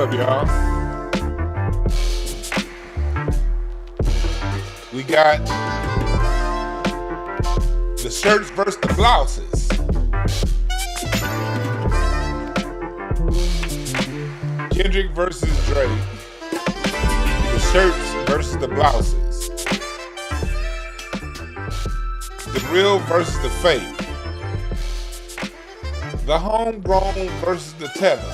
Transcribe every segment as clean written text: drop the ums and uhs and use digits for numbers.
up, y'all? We got the shirts versus the blouses. Kendrick versus Drake. The shirts versus the blouses. The real versus the fake. The homegrown versus the tether.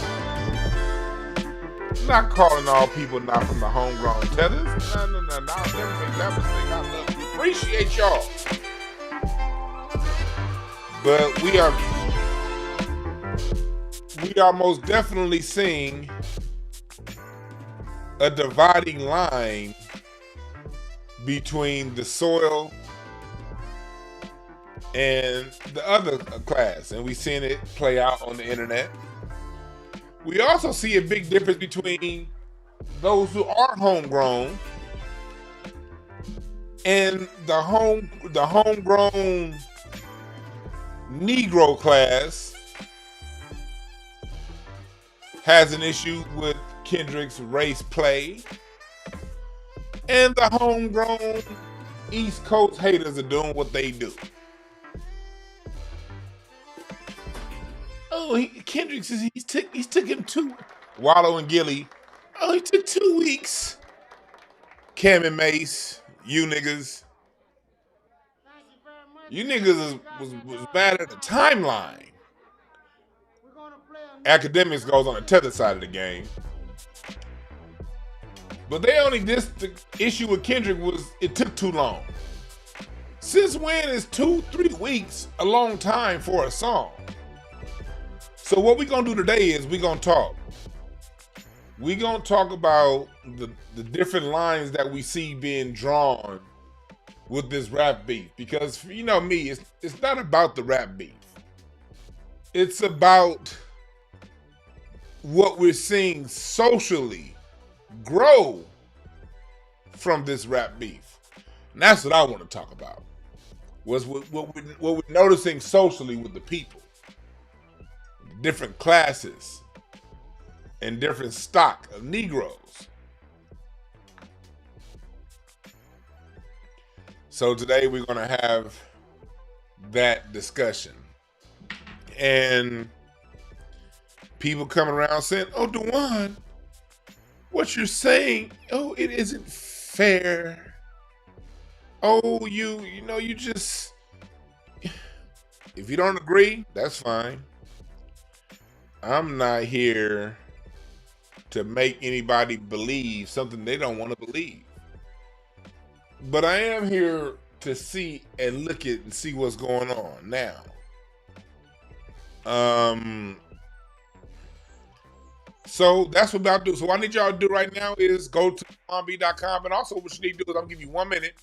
I'm not calling all people not from the homegrown tethers. No. I'll never make that mistake. I love you. Appreciate y'all. But we are most definitely seeing a dividing line between the soil and the other class, and we've seen it play out on the internet. We also see a big difference between those who are homegrown and the homegrown Negro class has an issue with Kendrick's race play, and the homegrown East Coast haters are doing what they do. Oh, Kendrick says he took him 2. Wallow and Gilly. Oh, he took 2 weeks. Cam and Mace, you niggas. You niggas was mad at the timeline. Academics goes on the tether side of the game. But the issue with Kendrick was it took too long. Since when is 2-3 weeks a long time for a song? So what we're gonna do today is we're gonna talk. We're gonna talk about the different lines that we see being drawn with this rap beef. Because you know me, it's not about the rap beef. It's about what we're seeing socially grow from this rap beef. And that's what I want to talk about. Was what we're noticing socially with the people. Different classes and different stock of Negroes. So today we're going to have that discussion. And people coming around saying, oh, Dewan, what you're saying, oh, it isn't fair. Oh, you just, if you don't agree, that's fine. I'm not here to make anybody believe something they don't want to believe. But I am here to see and look at and see what's going on now. So that's what I'm about to do. So what I need y'all to do right now is go to DewanB.com, and also what you need to do is I'm gonna give you 1 minute.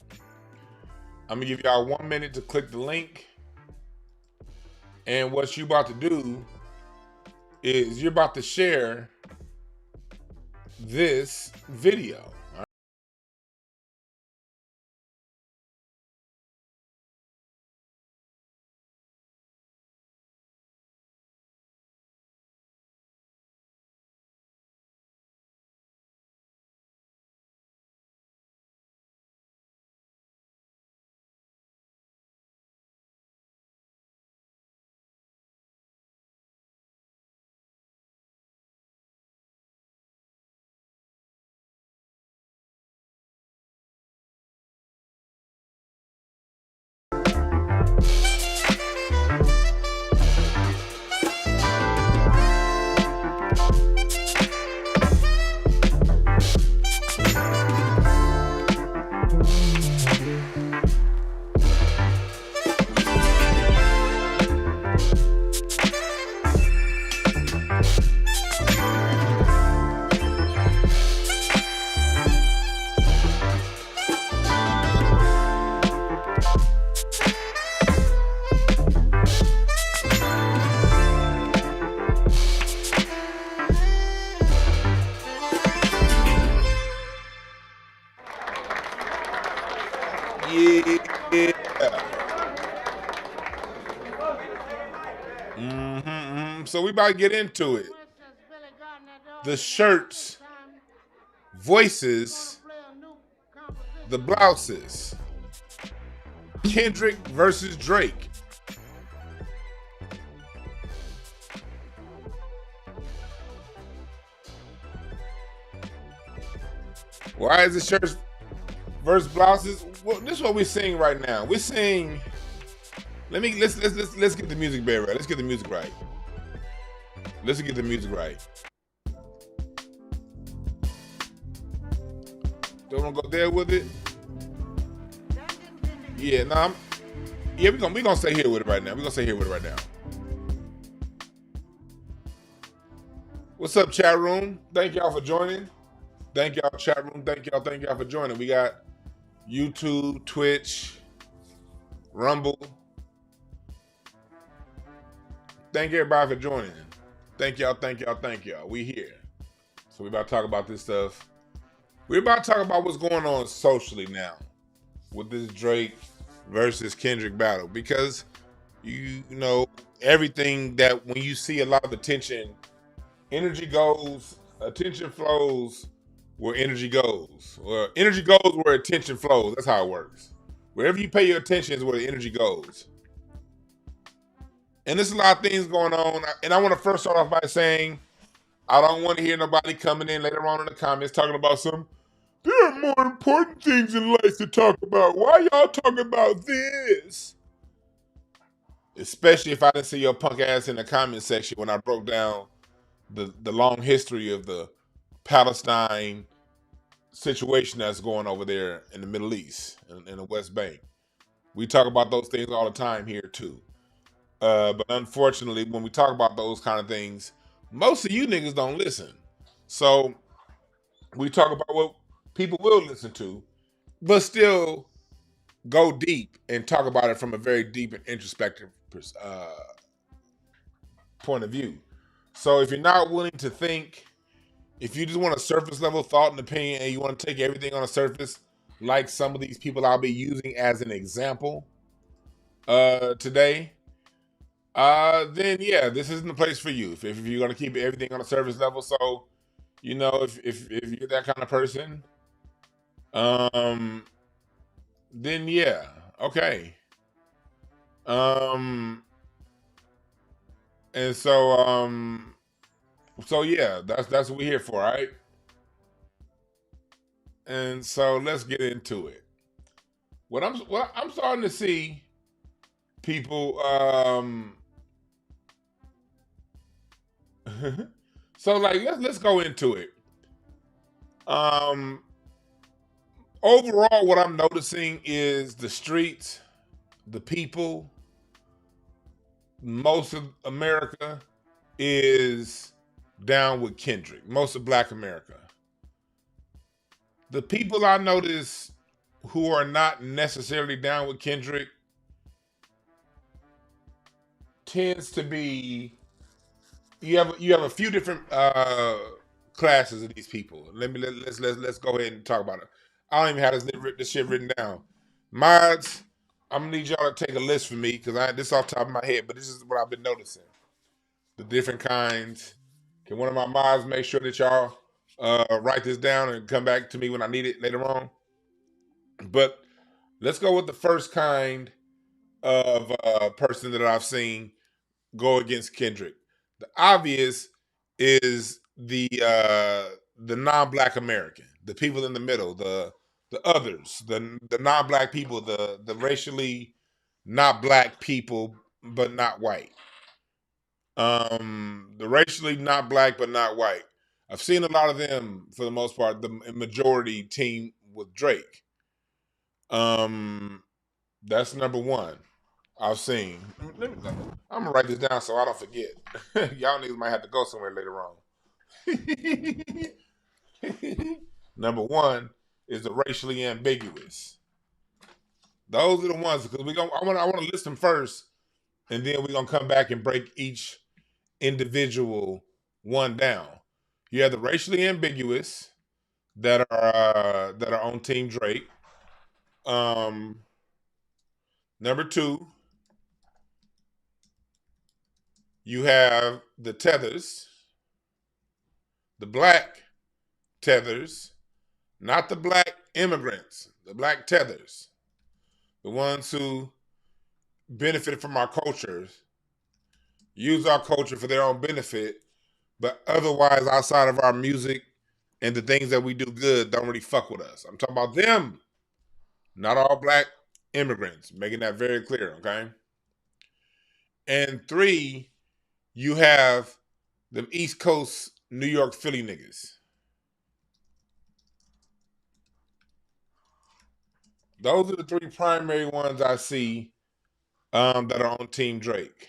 I'm gonna give y'all 1 minute to click the link. And what you about to do is you're about to share this video. So we about to get into it. the shirts, voices, the blouses. Kendrick versus Drake. Why is the shirts versus blouses? Well, this is what we're seeing right now. We're seeing. Let's get the music right. Let's get the music right. Let's get the music right. Don't want to go there with it. Yeah, no, we're gonna stay here with it right now. We're gonna stay here with it right now. What's up, chat room? Thank y'all for joining. Thank y'all, chat room. Thank y'all for joining. We got YouTube, Twitch, Rumble. Thank everybody for joining. Thank y'all. We here. So we about to talk about this stuff. We're about to talk about what's going on socially now with this Drake versus Kendrick battle, because you know everything that when you see a lot of attention, energy goes, attention flows where energy goes. Or energy goes where attention flows. That's how it works. Wherever you pay your attention is where the energy goes. And there's a lot of things going on. And I want to first start off by saying I don't want to hear nobody coming in later on in the comments talking about there are more important things in life to talk about. Why y'all talking about this? Especially if I didn't see your punk ass in the comment section when I broke down the long history of the Palestine situation that's going over there in the Middle East and in the West Bank. We talk about those things all the time here too. But unfortunately, when we talk about those kind of things, most of you niggas don't listen. So we talk about what people will listen to, but still go deep and talk about it from a very deep and introspective point of view. So if you're not willing to think, if you just want a surface level thought and opinion and you want to take everything on a surface, like some of these people I'll be using as an example today, then yeah, this isn't the place for you. If you're going to keep everything on a surface level. So, you know, if you're that kind of person, then yeah, okay. And so yeah, that's what we're here for, right? And so let's get into it. What I'm starting to see people so like let's go into it. Overall what I'm noticing is the streets, the people, most of America is down with Kendrick. Most of Black America. The people I notice who are not necessarily down with Kendrick tends to be you have a few different classes of these people. Let's go ahead and talk about it. I don't even have this shit written down. Mods, I'm gonna need y'all to take a list for me because this off the top of my head, but this is what I've been noticing. The different kinds. Can one of my mods make sure that y'all write this down and come back to me when I need it later on? But let's go with the first kind of person that I've seen go against Kendrick. The obvious is the non-Black American, the people in the middle, the others, the non-Black people, the racially not Black people but not white. The racially not Black but not white. I've seen a lot of them for the most part. The majority team with Drake. That's number one. I've seen. I'm gonna write this down so I don't forget. Y'all niggas might have to go somewhere later on. Number one is the racially ambiguous. Those are the ones because I want to list them first, and then we're gonna come back and break each individual one down. You have the racially ambiguous that are on Team Drake. Number two, you have the Tethers. the black Tethers, not the black immigrants, the black Tethers, the ones who benefited from our cultures, use our culture for their own benefit, but otherwise outside of our music and the things that we do good don't really fuck with us. I'm talking about them, not all black immigrants, making that very clear, okay? And three, you have them East Coast New York Philly niggas. Those are the three primary ones I see that are on Team Drake.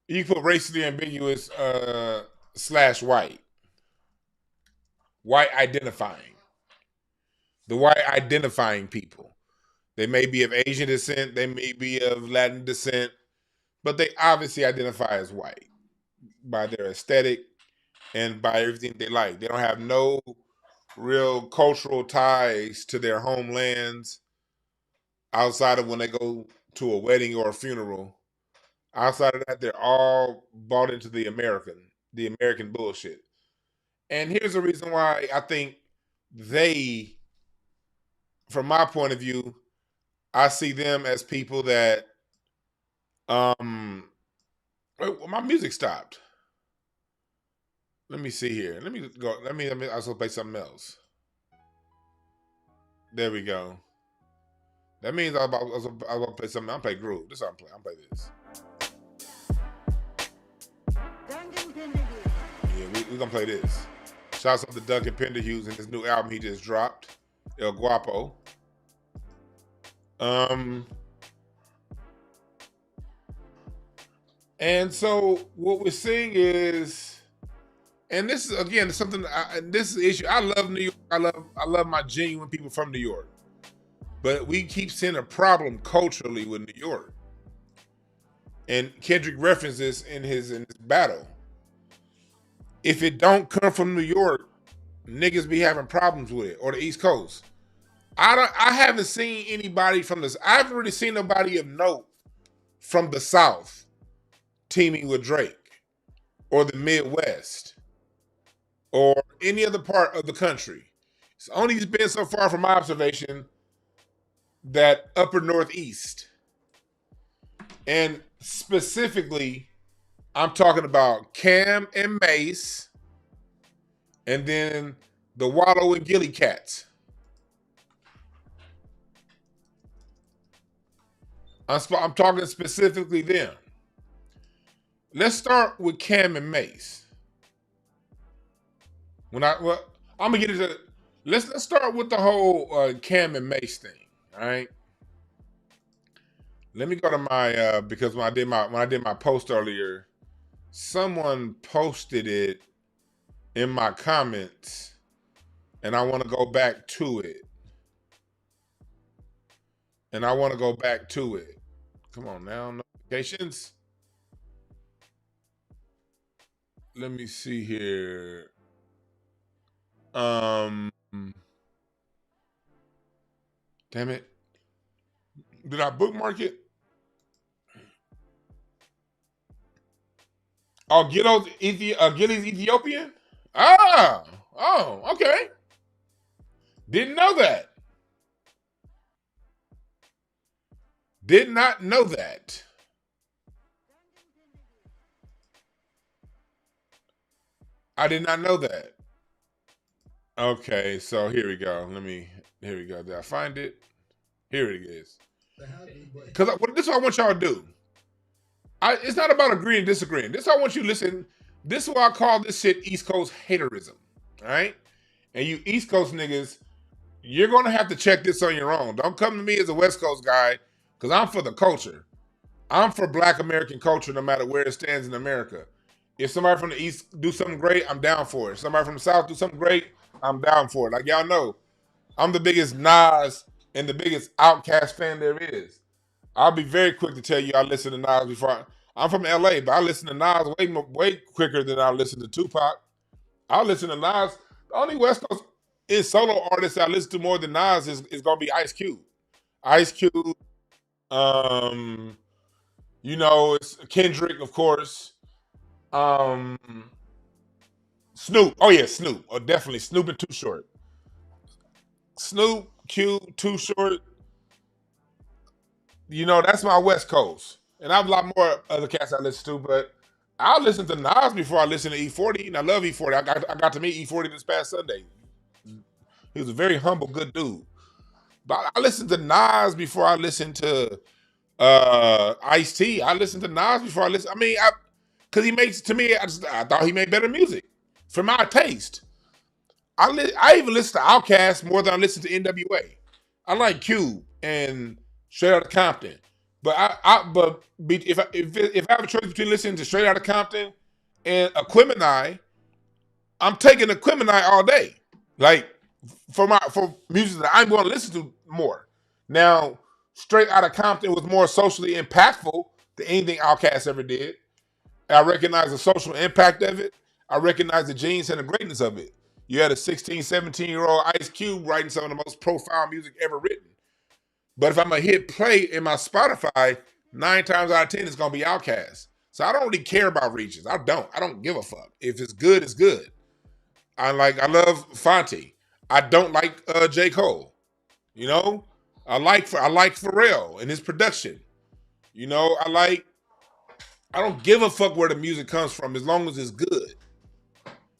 You can put racially ambiguous slash white. White identifying. The white identifying people. They may be of Asian descent, they may be of Latin descent, but they obviously identify as white by their aesthetic and by everything they like. They don't have no real cultural ties to their homelands outside of when they go to a wedding or a funeral. Outside of that, they're all bought into the American bullshit. And here's the reason why I think they, from my point of view, I see them as people that my music stopped. Let me see here. Let me go. Let me also play something else. There we go. That means I was about to play something. I'm play groove. This is what I'm playing. I'm play this. Yeah, we gonna play this. Shouts out to Duncan Penderhughes and his new album he just dropped, El Guapo. And so what we're seeing is, and this is again something. This is the issue. I love New York. I love my genuine people from New York. But we keep seeing a problem culturally with New York. And Kendrick references in his battle. If it don't come from New York, niggas be having problems with it, or the East Coast. I haven't seen anybody from this. I haven't really seen nobody of note from the South teaming with Drake, or the Midwest, or any other part of the country. It's only been so far from my observation that upper Northeast. And specifically, I'm talking about Cam and Mace, and then the Wallow and Gilly Cats. I'm talking specifically them. Let's start with Cam and Mace. I'm gonna get into. Let's start with the whole Cam and Mace thing. All right. Let me go to my because when I did my post earlier, someone posted it in my comments, and I want to go back to it. Come on now, notifications. Let me see here. Damn it. Did I bookmark it? Oh, Gilly's Ethiopian? Oh, okay. Didn't know that. Did not know that. I did not know that. Okay, so here we go. Here we go. Did I find it? Here it is. Because this is what I want y'all to do. It's not about agreeing and disagreeing. This is what I want you to listen. This is why I call this shit East Coast haterism. All right? And you East Coast niggas, you're going to have to check this on your own. Don't come to me as a West Coast guy, because I'm for the culture. I'm for Black American culture no matter where it stands in America. If somebody from the East do something great, I'm down for it. If somebody from the South do something great, I'm down for it. Like y'all know, I'm the biggest Nas and the biggest Outkast fan there is. I'll be very quick to tell you I listen to Nas before. I'm from LA, but I listen to Nas way quicker than I listen to Tupac. I listen to Nas. The only West Coast solo artist I listen to more than Nas is gonna be Ice Cube. Ice Cube, it's Kendrick, of course. Snoop. Oh yeah, Snoop. Oh, definitely Snoop and Too Short. Snoop, Q, Too Short. You know, that's my West Coast. And I have a lot more other cats I listen to, but I'll listen to Nas before I listen to E40, and I love E40. I got to meet E40 this past Sunday. He was a very humble, good dude. But I listen to Nas before I listen to Ice-T. I listen to Nas before I listen. I mean, because he makes, to me, I thought he made better music for my taste. I even listen to Outkast more than I listen to NWA. I like Cube and Straight Outta Compton, but if I have a choice between listening to Straight Outta Compton and Aquemini, I'm taking Aquemini all day. Like for music that I'm going to listen to more. Now, Straight Outta Compton was more socially impactful than anything Outkast ever did. I recognize the social impact of it. I recognize the genius and the greatness of it. You had a 16, 17-year-old Ice Cube writing some of the most profound music ever written. But if I'm going to hit play in my Spotify, 9 times out of 10, it's going to be Outkast. So I don't really care about reaches. I don't give a fuck. If it's good, it's good. I love Fonte. I don't like J. Cole. You know? I like Pharrell and his production. You know, I don't give a fuck where the music comes from as long as it's good.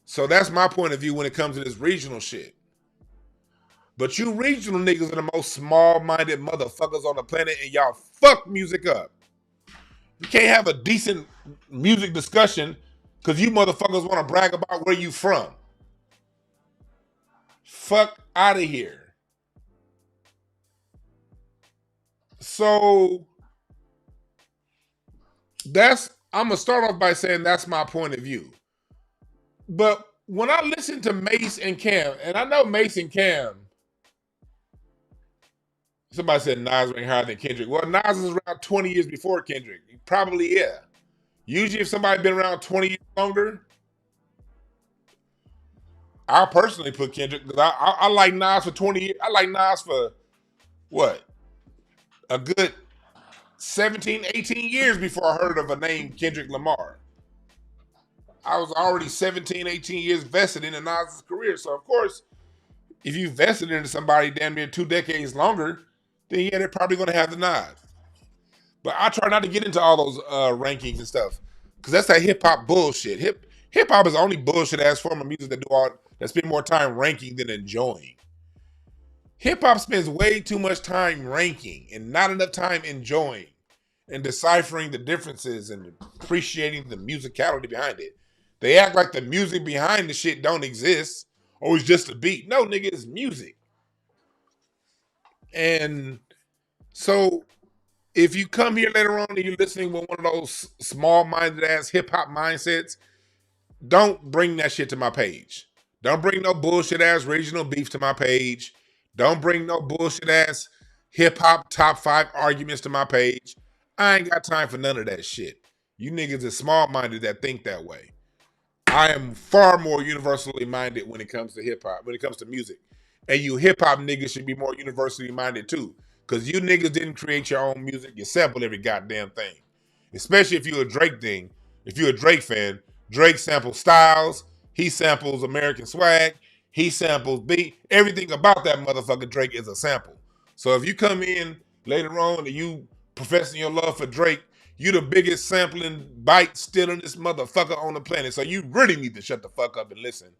So that's my point of view when it comes to this regional shit. But you regional niggas are the most small-minded motherfuckers on the planet, and y'all fuck music up. You can't have a decent music discussion because you motherfuckers want to brag about where you from. Fuck out of here. So I'm gonna start off by saying that's my point of view. But when I listen to Mace and Cam, and I know Mace and Cam, somebody said Nas rank higher than Kendrick. Well, Nas is around 20 years before Kendrick. Probably, yeah. Usually if somebody's been around 20 years longer, I'll personally put Kendrick, because I like Nas for 20 years. I like Nas for, what, a good 17, 18 years before I heard of a name Kendrick Lamar. I was already 17, 18 years vested in Nas's career. So, of course, if you vested into somebody damn near 2 decades longer, then yeah, they're probably going to have the nod. But I try not to get into all those rankings and stuff, because that's that hip-hop bullshit. Hip-hop is the only bullshit-ass form of music that spend more time ranking than enjoying. Hip-hop spends way too much time ranking and not enough time enjoying and deciphering the differences and appreciating the musicality behind it. They act like the music behind the shit don't exist, or it's just a beat. No, nigga, it's music. And so if you come here later on and you're listening with one of those small-minded ass hip-hop mindsets, don't bring that shit to my page. Don't bring no bullshit ass regional beef to my page. Don't bring no bullshit ass hip-hop top 5 arguments to my page. I ain't got time for none of that shit. You niggas are small-minded that think that way. I am far more universally minded when it comes to hip-hop, when it comes to music. And you hip-hop niggas should be more universally minded too. Because you niggas didn't create your own music. You sample every goddamn thing. Especially if you're a Drake thing. If you're a Drake fan, Drake samples Styles. He samples American Swag. He samples beat. Everything about that motherfucker Drake is a sample. So if you come in later on and you professing your love for Drake, you the biggest sampling bite stealing this motherfucker on the planet. So you really need to shut the fuck up and listen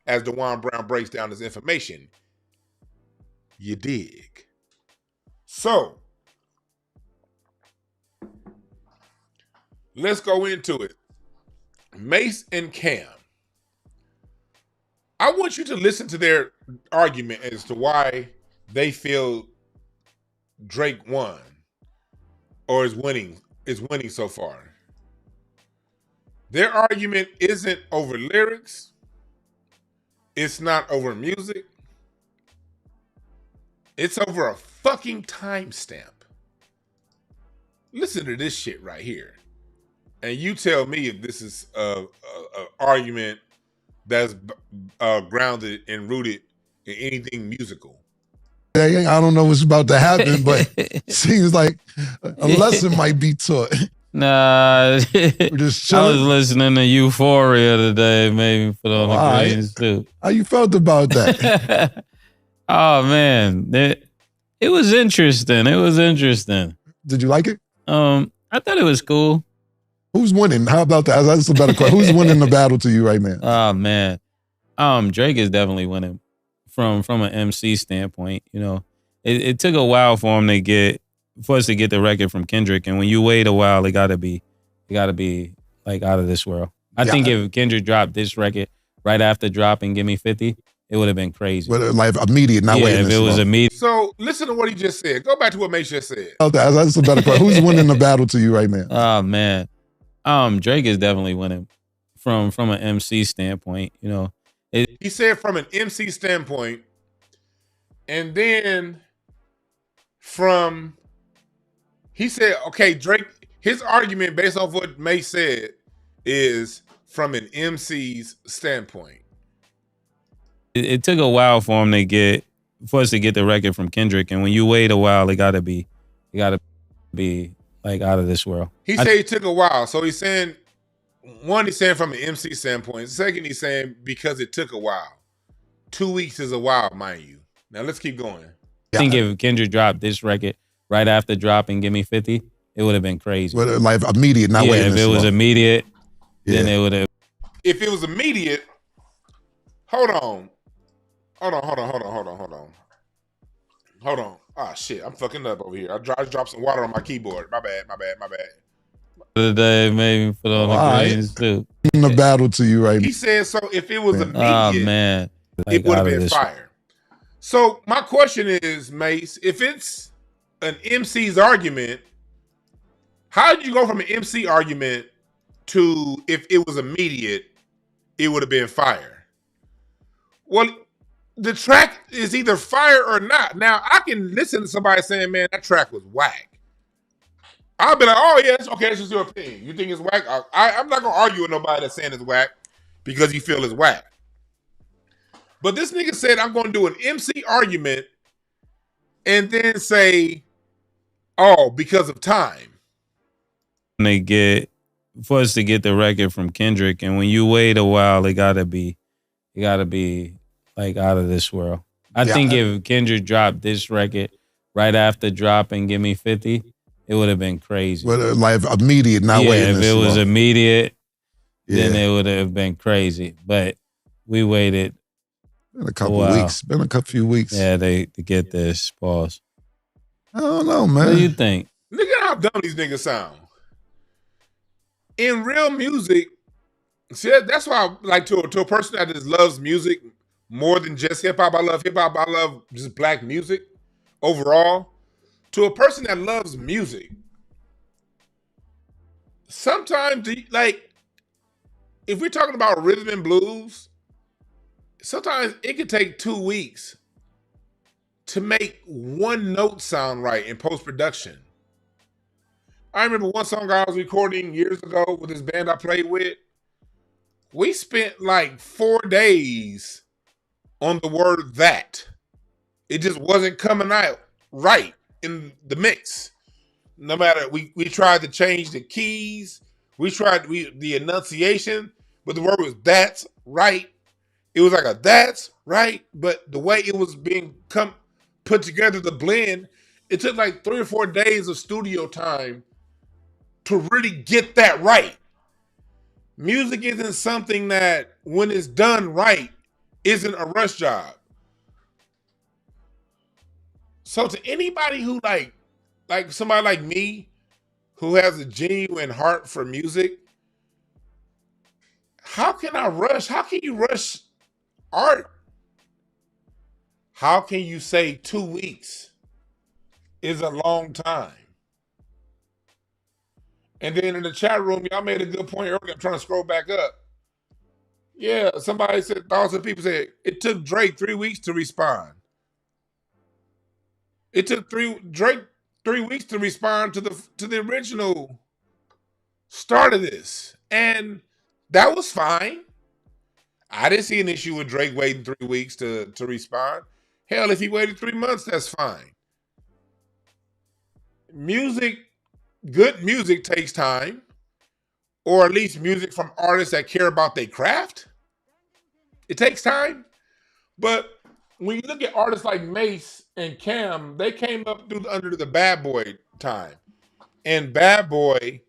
as DeJuan Brown breaks down this information. You dig? So, let's go into it. Mace and Cam. I want you to listen to their argument as to why they feel Drake won or is winning so far. Their argument isn't over lyrics. It's not over music. It's over a fucking timestamp. Listen to this shit right here. And you tell me if this is a argument that's grounded and rooted in anything musical. I don't know what's about to happen, but it seems like a lesson might be taught. Nah, We're just I was chilling. listening to Euphoria today. Made me put on a green suit. How you felt about that? Oh man, it was interesting. It was interesting. Did you like it? I thought it was cool. Who's winning? How about that? That's a better question. Who's winning the battle to you right now? Oh man, Drake is definitely winning from an MC standpoint. You know, it took a while for us to get the record from Kendrick, and when you wait a while, it gotta be like out of this world. I think if Kendrick dropped this record right after dropping "Give Me 50," it would have been crazy. Well, like immediate, not waiting. If it was immediate. So listen to what he just said. Go back to what Mace just said. That's a better question. Who's winning the battle to you right now? Oh man, Drake is definitely winning from an MC standpoint. You know, he said from an MC standpoint, and then he said, okay, Drake. His argument based off what Mace said is from an MC's standpoint. It took a while for us to get the record from Kendrick, and when you wait a while, it gotta be like out of this world. He said it took a while, so he's saying he's saying from an MC standpoint. Second, he's saying because it took a while. 2 weeks is a while, mind you. Now let's keep going. I think if Kendrick dropped this record right after dropping "Give Me 50," it would have been crazy. Well, like immediate, not waiting. If it was immediate, then it would have. If it was immediate, hold on. Ah, shit, I'm fucking up over here. I dropped some water on my keyboard. My bad. Today made me put on a green suit. In the battle to you right now. He said so. If it was immediate, oh man, it would have been fire. So my question is, Mace, if it's an MC's argument, how did you go from an MC argument to if it was immediate, it would have been fire? Well, the track is either fire or not. Now, I can listen to somebody saying, man, that track was whack. I'll be like, oh, yeah, okay, that's just your opinion. You think it's whack? I'm not going to argue with nobody that's saying it's whack because you feel it's whack. But this nigga said, I'm going to do an MC argument and then say, oh, because of time. For us to get the record from Kendrick, and when you wait a while, it gotta be like out of this world. I think if Kendrick dropped this record right after dropping "Give Me 50," it would have been crazy. Well, like immediate, not waiting. If it was immediate, then it would have been crazy. But we waited. Been a couple weeks. Been a few weeks. Yeah, to get this. Pause. I don't know, man. What do you think? Look at how dumb these niggas sound. In real music, see, that's why I like to a person that just loves music more than just hip-hop. I love hip-hop. I love just black music overall. To a person that loves music, sometimes, like, if we're talking about rhythm and blues, sometimes it could take 2 weeks to make one note sound right in post-production. I remember one song I was recording years ago with this band I played with. We spent like 4 days on the word "that." It just wasn't coming out right in the mix. No matter, we tried to change the keys. We tried the enunciation, but the word was "that's right." It was like a "that's right," but the way it was being put together, the blend, it took like 3 or 4 days of studio time to really get that right. Music isn't something that, when it's done right, isn't a rush job. So to anybody who like somebody like me, who has a genuine heart for music, how can I rush? How can you rush art? How can you say 2 weeks is a long time? And then in the chat room, y'all made a good point earlier. I'm trying to scroll back up. Yeah, somebody said, thousands of people said, it took Drake 3 weeks to respond. It took Drake 3 weeks to respond to the original start of this. And that was fine. I didn't see an issue with Drake waiting 3 weeks to respond. Hell, if he waited 3 months, that's fine. Music good music takes time, or at least music from artists that care about their craft. It takes time. But when you look at artists like Mace and Cam, they came up under the Bad Boy time. And Bad Boy,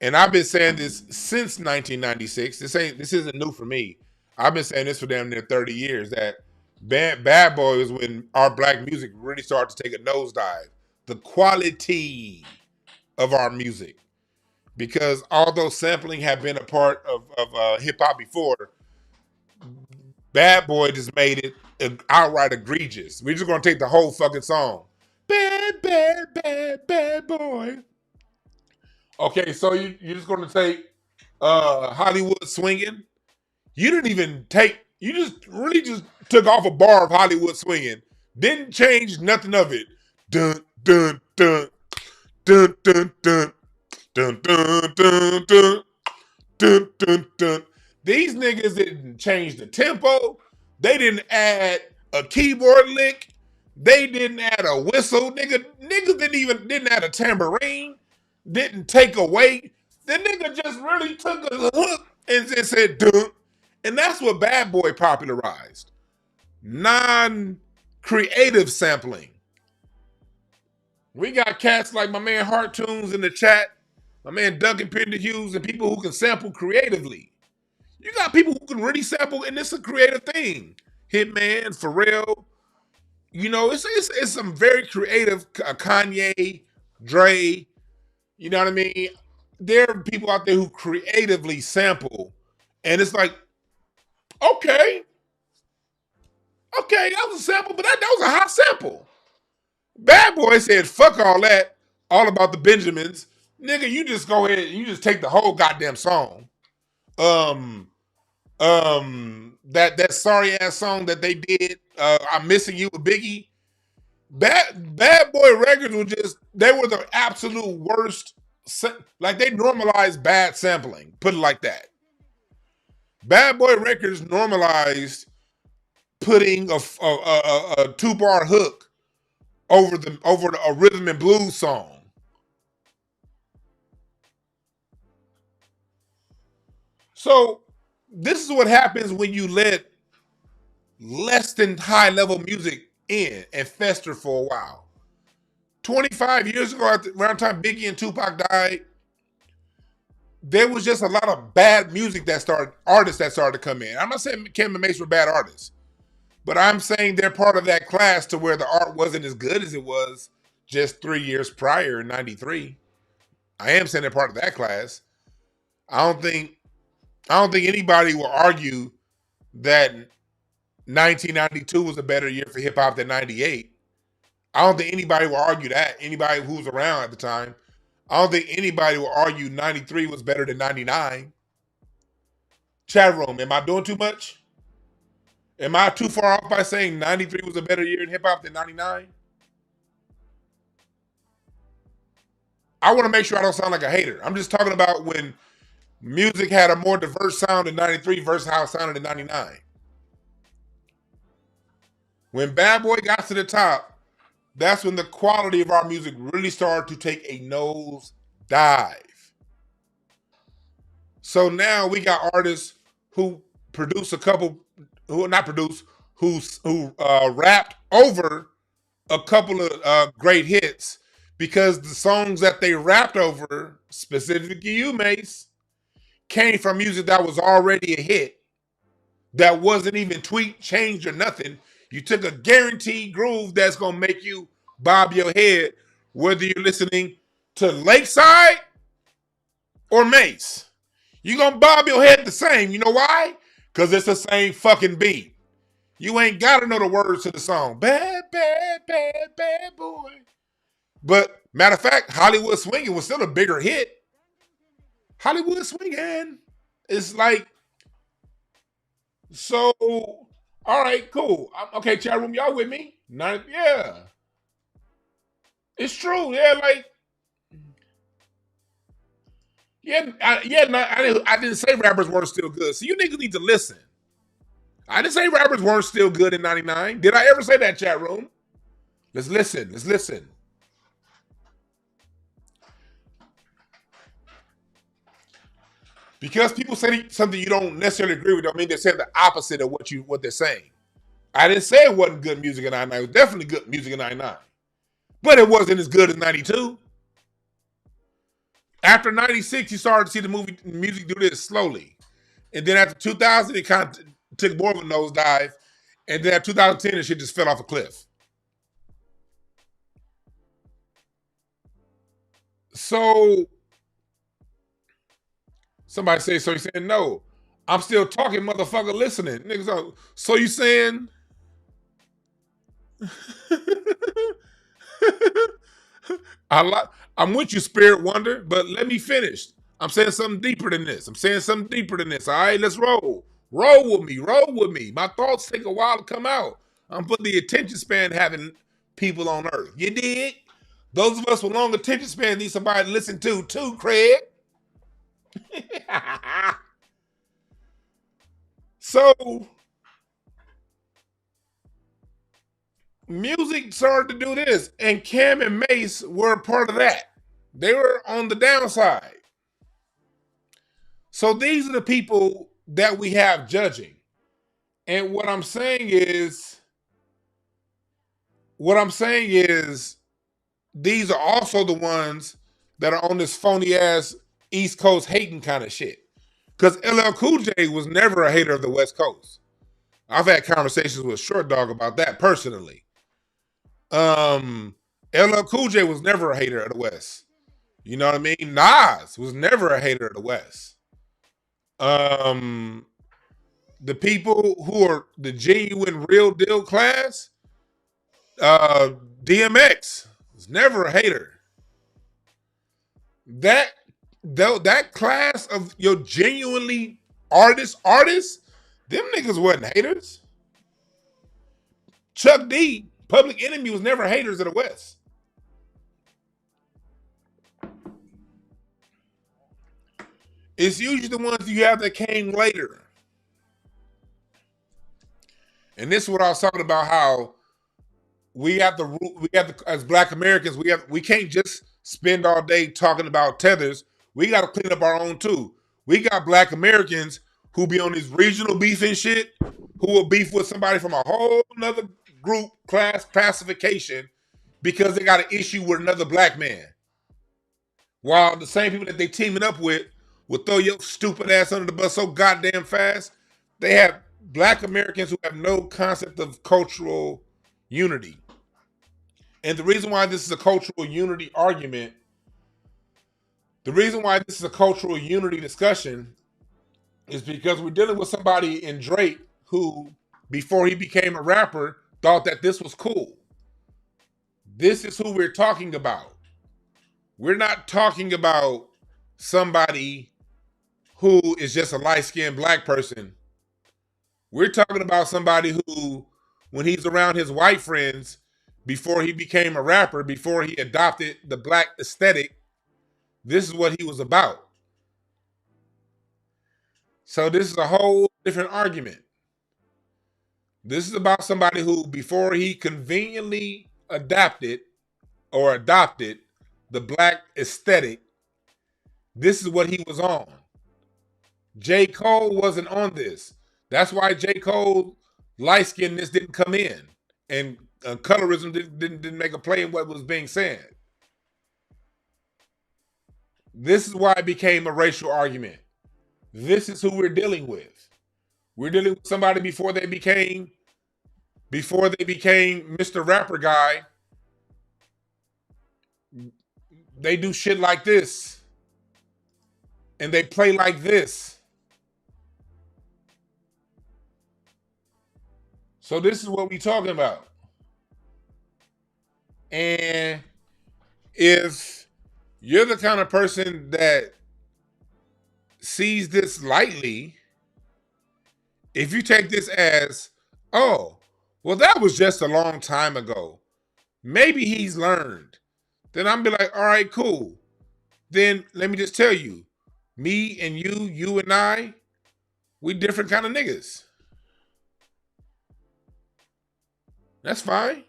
and I've been saying this since 1996. This isn't new for me. I've been saying this for damn near 30 years, that Bad Boy was when our black music really started to take a nosedive. The quality of our music. Because although sampling had been a part of hip hop before, Bad Boy just made it outright egregious. We're just gonna take the whole fucking song. Bad, bad, bad, bad boy. Okay, so you're just gonna take Hollywood Swinging. You didn't even take. You just really just took off a bar of Hollywood Swinging. Didn't change nothing of it. Dun dun dun dun dun dun dun dun dun dun dun dun dun. These niggas didn't change the tempo. They didn't add a keyboard lick. They didn't add a whistle. Niggas didn't add a tambourine. Didn't take away. The nigga just really took a hook and just said dun. And that's what Bad Boy popularized. Non-creative sampling. We got cats like my man Heart Tunes in the chat, my man Duncan Pender Hughes, and people who can sample creatively. You got people who can really sample, and it's a creative thing. Hitman, Pharrell, you know, it's some very creative. Kanye, Dre, you know what I mean? There are people out there who creatively sample, and it's like, okay, that was a sample, but that was a hot sample. Bad Boy said, fuck all that, all about the Benjamins. Nigga, you just go ahead and you just take the whole goddamn song. That sorry ass song that they did, I'm Missing You with Biggie. Bad Boy Records they were the absolute worst. Like, they normalized bad sampling, put it like that. Bad Boy Records normalized putting a 2-bar hook over a rhythm and blues song. So this is what happens when you let less than high level music in and fester for a while. 25 years ago, around the time Biggie and Tupac died, there was just a lot of bad music artists that started to come in. I'm not saying Kim and Mace were bad artists, but I'm saying they're part of that class to where the art wasn't as good as it was just 3 years prior in 93. I am saying they're part of that class. I don't think anybody will argue that 1992 was a better year for hip hop than 98. I don't think anybody will argue that. Anybody who's around at the time. I don't think anybody will argue 93 was better than 99. Chat room, am I doing too much? Am I too far off by saying 93 was a better year in hip hop than 99? I want to make sure I don't sound like a hater. I'm just talking about when music had a more diverse sound in 93 versus how it sounded in 99. When Bad Boy got to the top, that's when the quality of our music really started to take a nose dive. So now we got artists who produce who rapped over a couple of great hits, because the songs that they rapped over, specifically you, Mace, came from music that was already a hit, that wasn't even tweaked, changed, or nothing. You took a guaranteed groove that's going to make you bob your head, whether you're listening to Lakeside or Mace. You're going to bob your head the same. You know why? Because it's the same fucking beat. You ain't got to know the words to the song. Bad, bad, bad, bad boy. But matter of fact, Hollywood Swinging was still a bigger hit. Hollywood Swinging. It's like, so, all right, cool. Okay, chat room, y'all with me? Yeah. It's true. Yeah, like, I didn't say rappers weren't still good. So you niggas need to listen. I didn't say rappers weren't still good in 99. Did I ever say that, chat room? Let's listen. Because people say something you don't necessarily agree with, don't mean they're saying the opposite of what they're saying. I didn't say it wasn't good music in '99. It was definitely good music in '99. But it wasn't as good as '92. After '96, you started to see the music do this slowly. And then after 2000, it kind of took more of a nosedive. And then after 2010, the shit just fell off a cliff. So somebody say, so you saying no. I'm still talking, motherfucker, listening. Niggas, so you saying I'm with you, Spirit Wonder, but let me finish. I'm saying something deeper than this. All right, let's roll. Roll with me. My thoughts take a while to come out. I'm putting the attention span having people on earth. You dig? Those of us with long attention span need somebody to listen to too, Craig. So music started to do this, and Cam and Mace were a part of that. They were on the downside. So these are the people that we have judging. And what I'm saying is, these are also the ones that are on this phony ass East Coast hating kind of shit. Because LL Cool J was never a hater of the West Coast. I've had conversations with Short Dog about that personally. LL Cool J was never a hater of the West. You know what I mean? Nas was never a hater of the West. The people who are the genuine real deal class, DMX was never a hater. That class of your genuinely artists, them niggas wasn't haters. Chuck D, Public Enemy was never haters of the West. It's usually the ones you have that came later. And this is what I was talking about, how we have to, as Black Americans, we can't just spend all day talking about Tethers. We got to clean up our own too. We got Black Americans who be on this regional beef and shit, who will beef with somebody from a whole nother group, classification, because they got an issue with another black man. While the same people that they teaming up with will throw your stupid ass under the bus so goddamn fast. They have Black Americans who have no concept of cultural unity. And the reason why this is a cultural unity argument, the reason why this is a cultural unity discussion is because we're dealing with somebody in Drake who, before he became a rapper, thought that this was cool. This is who we're talking about. We're not talking about somebody who is just a light-skinned black person. We're talking about somebody who, when he's around his white friends, before he became a rapper, before he adopted the black aesthetic, this is what he was about. So this is a whole different argument. This is about somebody who, before he conveniently adopted the black aesthetic, this is what he was on. J. Cole wasn't on this. That's why J. Cole light-skinnedness didn't come in, and colorism didn't make a play in what was being said. This is why it became a racial argument. This is who we're dealing with. We're dealing with somebody before they became Mr. Rapper Guy. They do shit like this, and they play like this. So this is what we talking about. And if you're the kind of person that sees this lightly, if you take this as, oh, well, that was just a long time ago, maybe he's learned, then I'm be like, all right, cool. Then let me just tell you, me and you and I, we different kind of niggas. That's fine.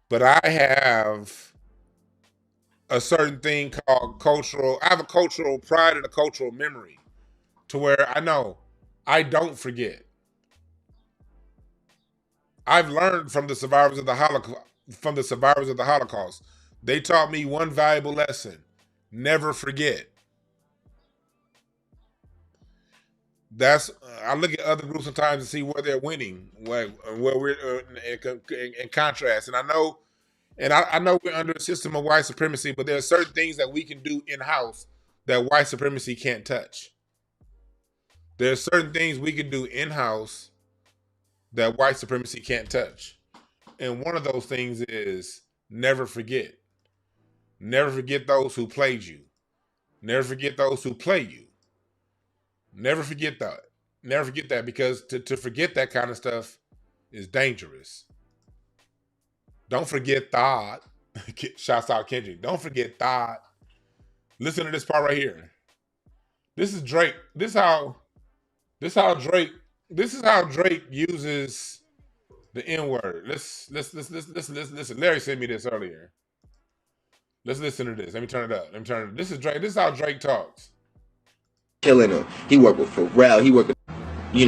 But I have a certain thing called cultural. I have a cultural pride and a cultural memory, to where I know I don't forget. I've learned from the survivors of the Holocaust. They taught me one valuable lesson: never forget. That's I look at other groups sometimes to see where they're winning, where we're in contrast. And I know, I know we're under a system of white supremacy, but there are certain things that we can do in house that white supremacy can't touch. There are certain things we can do in house that white supremacy can't touch. And one of those things is never forget. Never forget those who played you. Never forget those who play you. Never forget that. Never forget that, because to forget that kind of stuff is dangerous. Don't forget thought. Shouts out Kendrick. Don't forget thought. Listen to this part right here. This is Drake. This is how Drake uses the N-word. Let's listen. Larry sent me this earlier. Let's listen to this. Let me turn it up. This is Drake. This is how Drake talks. Killing him. He worked with Pharrell. He worked with,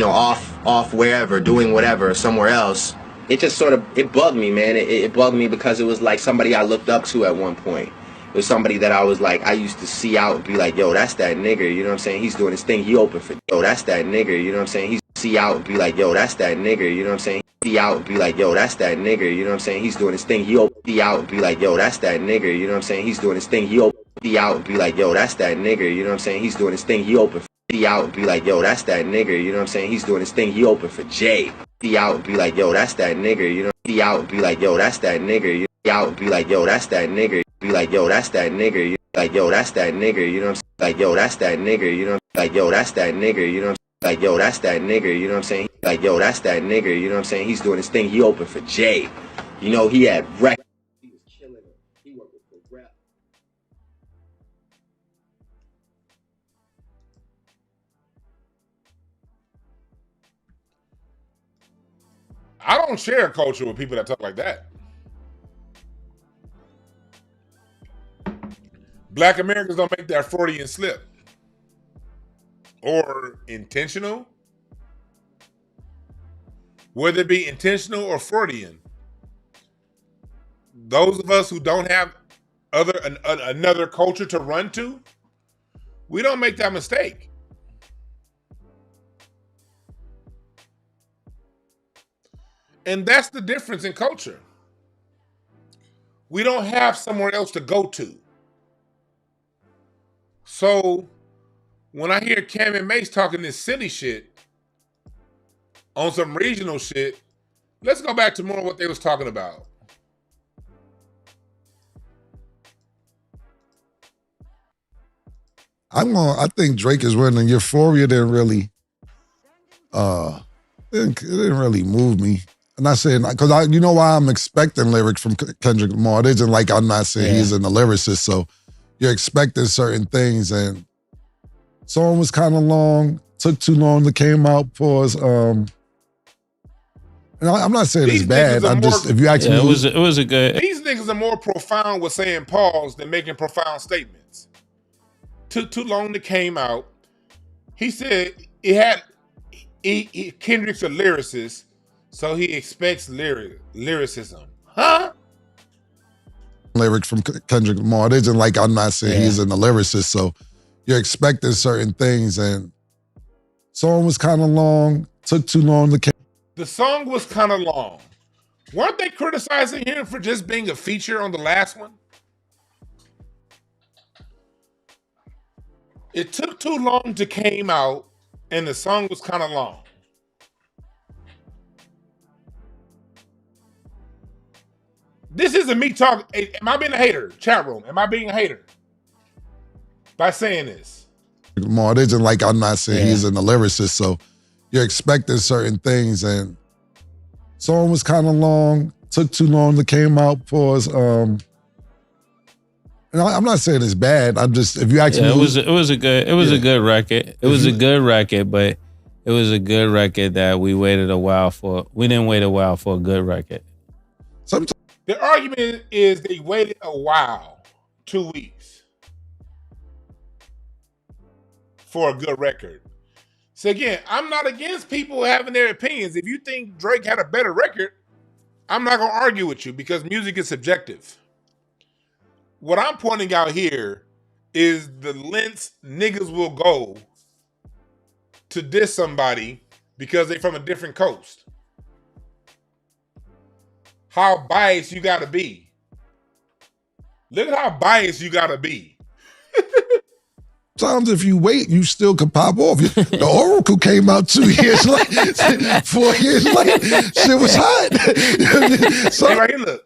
off wherever, doing whatever, somewhere else. It just sort of, it bugged me, man. It bugged me because it was like somebody I looked up to at one point. It was somebody that I was like, I used to see out and be like, yo, that's that nigga, you know what I'm saying? He's doing his thing. He open for, yo, that's that nigga, you know what I'm saying? He's see out and be like, yo, that's that nigga, you know what I'm saying? See out and be like, yo, that's that nigga, you know what I'm saying? He's doing his thing. He open, see out and be like, yo, that's that nigga, you know what I'm saying? He's doing his thing. He open, see out and be like, yo, that's that nigga, you know what I'm saying? He's doing his thing. He open, see out and be like, yo, that's that nigga, you know what I'm saying? He's doing his thing. He open for Jay. See out and be like, yo, that's that nigga, you know? See out and be like, yo, that's that nigga, you see out and be like, yo, that's that nigga, be like, yo, that's that nigga, you like, yo, that's that nigga, you know what I'm saying? Like, yo, that's that nigga, you know, like, yo, that's that nigga, you know what I'm saying? Like, yo, that's that nigga, you know what I'm saying? Like, yo, that's that nigga, you know what I'm saying? He's doing his thing. He open for Jay. You know, he had wreck. He was killing him. He worked with Pharrell. I don't share a culture with people that talk like that. Black Americans don't make that Freudian slip. Or intentional. Whether it be intentional or Freudian. Those of us who don't have another culture to run to, we don't make that mistake. And that's the difference in culture. We don't have somewhere else to go to. So when I hear Cam and Mace talking this silly shit on some regional shit, let's go back to more of what they was talking about. I think Drake is winning. Euphoria didn't really it didn't really move me. I'm not saying, because you know why I'm expecting lyrics from Kendrick Lamar. It isn't like I'm not saying he's a lyricist, so you're expecting certain things, and song was kind of long, took too long to came out, pause. And I'm not saying it's bad. I'm just, if you ask me, it was a good. These niggas are more profound with saying pause than making profound statements. Took too long to came out. He said Kendrick's a lyricist, so he expects lyricism. Huh? Lyrics from Kendrick Lamar. It isn't like I'm not saying he's a lyricist, so you're expecting certain things, and song was kind of long, took too long to. The song was kind of long. Weren't they criticizing him for just being a feature on the last one? It took too long to came out, and the song was kind of long. This isn't me talking. Am I being a hater? Chat room. Am I being a hater by saying this? Lamar, it isn't like I'm not saying he's a lyricist, so you're expecting certain things, and song was kind of long, took too long to came out, pause. And I'm not saying it's bad. I'm just, if you ask me, it was a good record. It was a good record, but it was a good record that we waited a while for. We didn't wait a while for a good record. Sometimes the argument is they waited a while. 2 weeks for a good record. So again, I'm not against people having their opinions. If you think Drake had a better record, I'm not going to argue with you because music is subjective. What I'm pointing out here is the lengths niggas will go to diss somebody because they're from a different coast. How biased you got to be. Look at how biased you got to be. Sometimes if you wait, you still can pop off. The Oracle came out 2 years later, 4 years later. Shit was hot. So, hey, right here, look.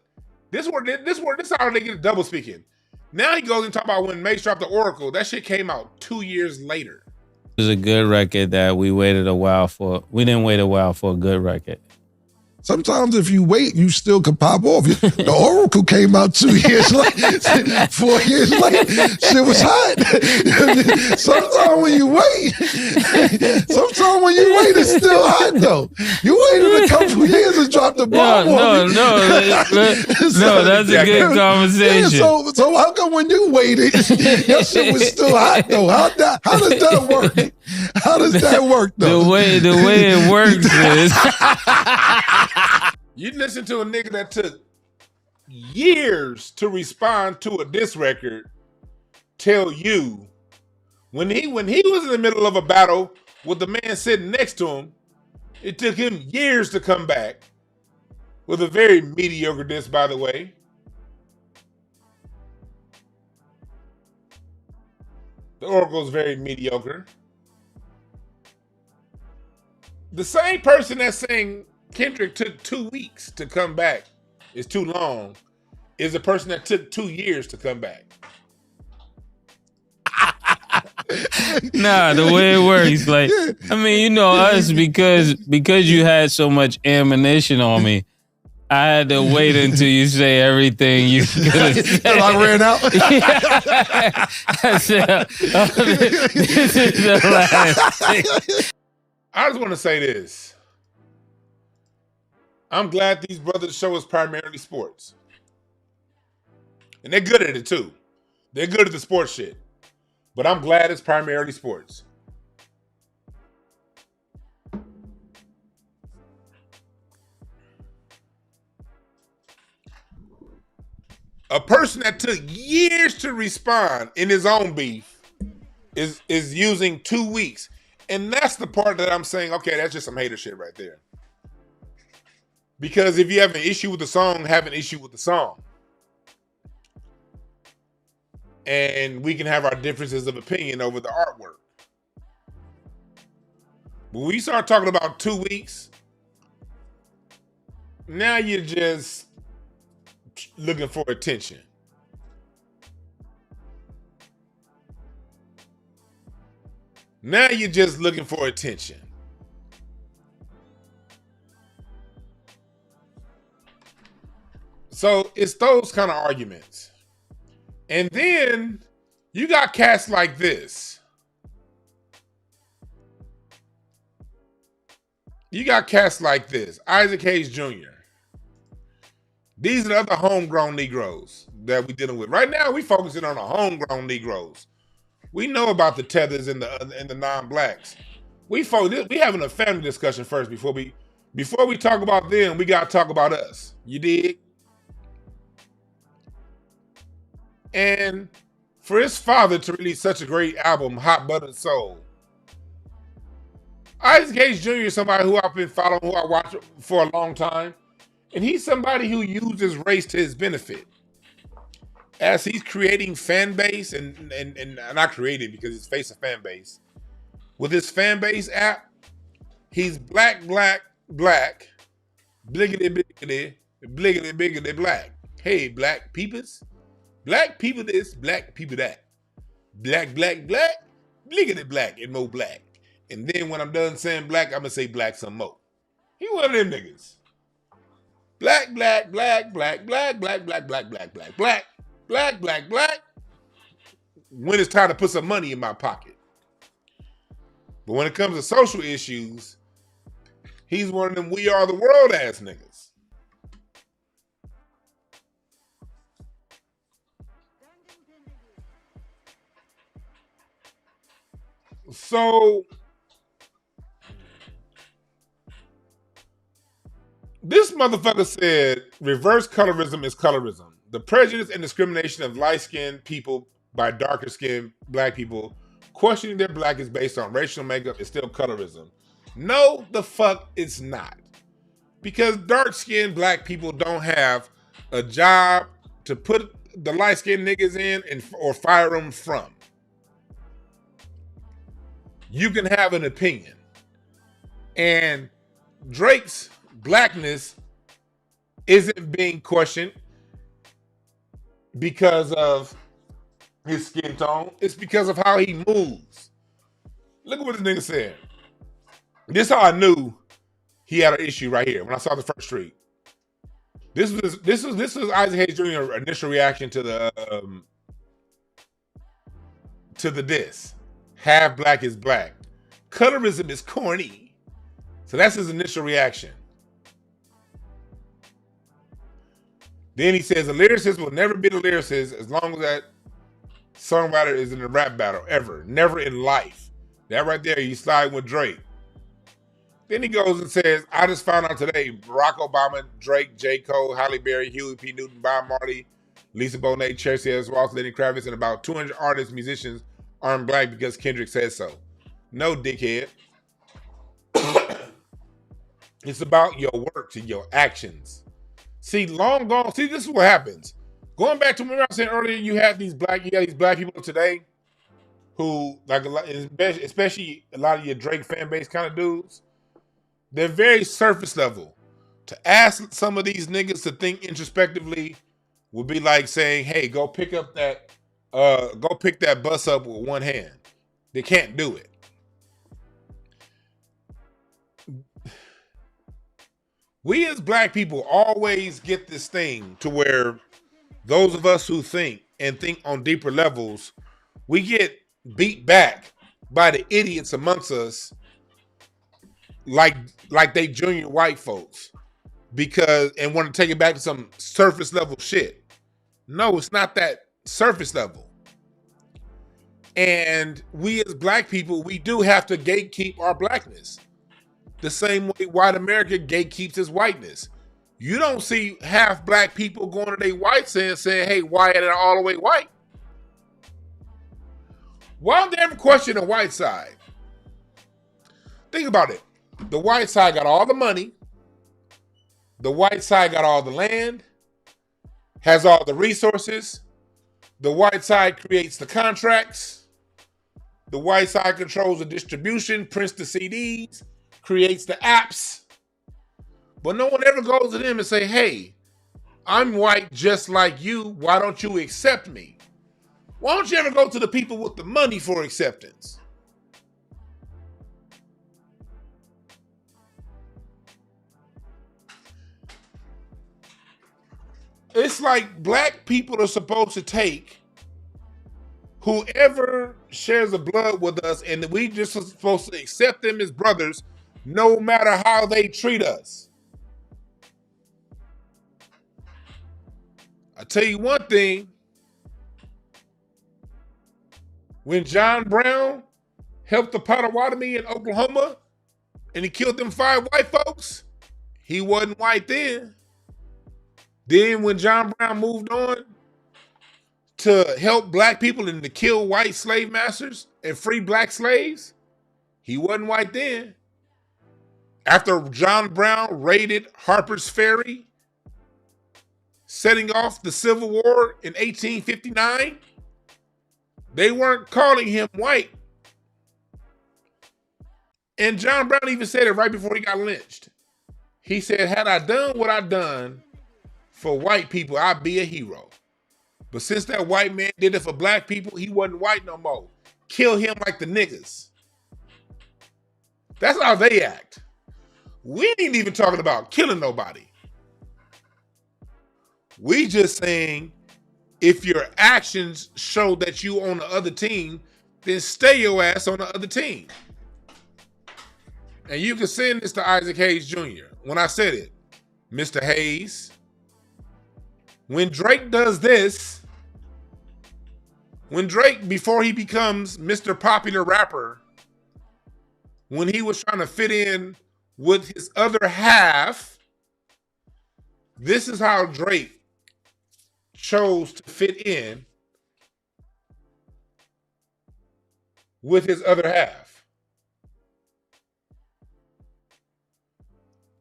This is how they get double speaking. Now he goes and talk about when Mace dropped the Oracle. That shit came out 2 years later. It was a good record that we waited a while for. We didn't wait a while for a good record. sometimes if you wait, you still can pop off. The Oracle came out 2 years later, 4 years later. Shit was hot. Sometimes when you wait, it's still hot though. You waited a couple years and dropped the bomb. No, that's a good conversation. Yeah, so how come when you waited, your shit was still hot though? How does that work? How does that work though? The way it works is you listen to a nigga that took years to respond to a diss record tell you when he was in the middle of a battle with the man sitting next to him, it took him years to come back with a very mediocre diss, by the way. The Oracle's very mediocre. The same person that's saying Kendrick took 2 weeks to come back is too long is the person that took 2 years to come back. Nah, the way it works, like, I mean, you know us because you had so much ammunition on me. I had to wait until you say everything you could say. I ran out. I said, this is the last thing. I just want to say this. I'm glad these brothers show us primarily sports. And they're good at it too. They're good at the sports shit. But I'm glad it's primarily sports. A person that took years to respond in his own beef is using 2 weeks. And that's the part that I'm saying, okay, that's just some hater shit right there. Because if you have an issue with the song, have an issue with the song. And we can have our differences of opinion over the artwork. When we start talking about 2 weeks, now you're just looking for attention. Now you're just looking for attention. So it's those kind of arguments. And then you got cats like this. You got cats like this. Isaac Hayes Jr. These are the other homegrown Negroes that we're dealing with. Right now, we focusing on the homegrown Negroes. We know about the Tethers and the non-blacks. We having a family discussion first before we talk about them. We gotta talk about us. You dig? And for his father to release such a great album, Hot Buttered Soul. Isaac Hayes Jr. is somebody who I've been following, who I watch for a long time. And he's somebody who uses race to his benefit. As he's creating fan base and not created because he's face a fan base. With his fan base app, he's black, bliggity, biggity, black. Hey, black peepers. Black people this, black people that. Black, bliggity black and more black. And then when I'm done saying black, I'm gonna say black some more. He one of them niggas. Black. When it's time to put some money in my pocket. But when it comes to social issues, he's one of them we are the world ass niggas. So this motherfucker said reverse colorism is colorism. The prejudice and discrimination of light-skinned people by darker-skinned black people. Questioning their black is based on racial makeup is still colorism. No, the fuck it's not. Because dark-skinned black people don't have a job to put the light-skinned niggas in or fire them from. You can have an opinion. And Drake's blackness isn't being questioned because of his skin tone. It's because of how he moves. Look at what this nigga said. This is how I knew he had an issue right here when I saw the first tweet. This was Isaac Hayes Jr.'s initial reaction to the diss. Half black is black. Colorism is corny. So that's his initial reaction. Then he says, a lyricist will never be the lyricist as long as that songwriter is in a rap battle, ever. Never in life. That right there, you slide with Drake. Then he goes and says, I just found out today, Barack Obama, Drake, J. Cole, Halle Berry, Huey P. Newton, Bob Marley, Lisa Bonet, Chelsea S. Walsh, Lenny Kravitz, and about 200 artists, musicians aren't black because Kendrick says so. No, dickhead. It's about your works and your actions. See, long gone. See, this is what happens. Going back to what I said earlier, you have these black people today who, like, especially a lot of your Drake fan base kind of dudes, they're very surface level. To ask some of these niggas to think introspectively would be like saying, hey, go pick that bus up with one hand. They can't do it. We as black people always get this thing to where those of us who think and think on deeper levels, we get beat back by the idiots amongst us like they junior white folks and want to take it back to some surface level shit. No, it's not that surface level. And we as black people, we do have to gatekeep our blackness. The same way white America gatekeeps its whiteness. You don't see half black people going to their whites and saying, hey, why are they all the way white? Why don't they ever question the white side? Think about it. The white side got all the money. The white side got all the land, has all the resources. The white side creates the contracts. The white side controls the distribution, prints the CDs, creates the apps. But no one ever goes to them and say, hey, I'm white just like you. Why don't you accept me? Why don't you ever go to the people with the money for acceptance? It's like black people are supposed to take whoever shares the blood with us, and we just are supposed to accept them as brothers no matter how they treat us. I tell you one thing, when John Brown helped the Potawatomi in Oklahoma and he killed them 5 white folks, he wasn't white then. Then when John Brown moved on to help black people and to kill white slave masters and free black slaves, he wasn't white then. After John Brown raided Harper's Ferry, setting off the Civil War in 1859, they weren't calling him white. And John Brown even said it right before he got lynched. He said, had I done what I done for white people, I'd be a hero. But since that white man did it for black people, he wasn't white no more. Kill him like the niggas. That's how they act. We ain't even talking about killing nobody. We just saying, if your actions show that you on the other team, then stay your ass on the other team. And you can send this to Isaac Hayes Jr. When I said it, Mr. Hayes, when Drake does this, when Drake, before he becomes Mr. Popular Rapper, when he was trying to fit in with his other half, this is how Drake chose to fit in with his other half.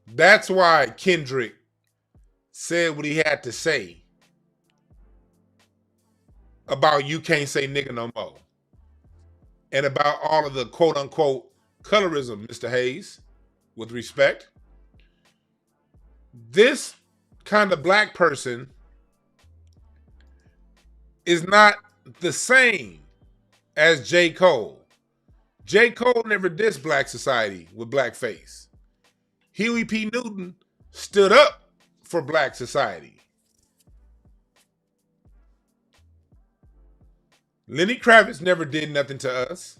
That's why Kendrick said what he had to say about you can't say nigga no more. And about all of the quote unquote colorism, Mr. Hayes, with respect. This kind of black person is not the same as J. Cole. J. Cole never dissed black society with blackface. Huey P. Newton stood up for black society. Lenny Kravitz never did nothing to us.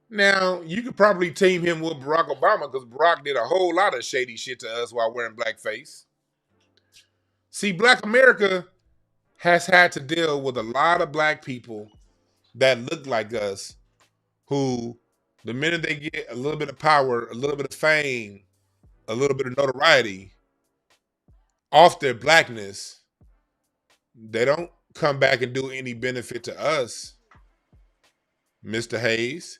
Now, you could probably team him with Barack Obama because Barack did a whole lot of shady shit to us while wearing blackface. See, Black America has had to deal with a lot of black people that look like us who, the minute they get a little bit of power, a little bit of fame, a little bit of notoriety off their blackness, they don't come back and do any benefit to us, Mr. Hayes.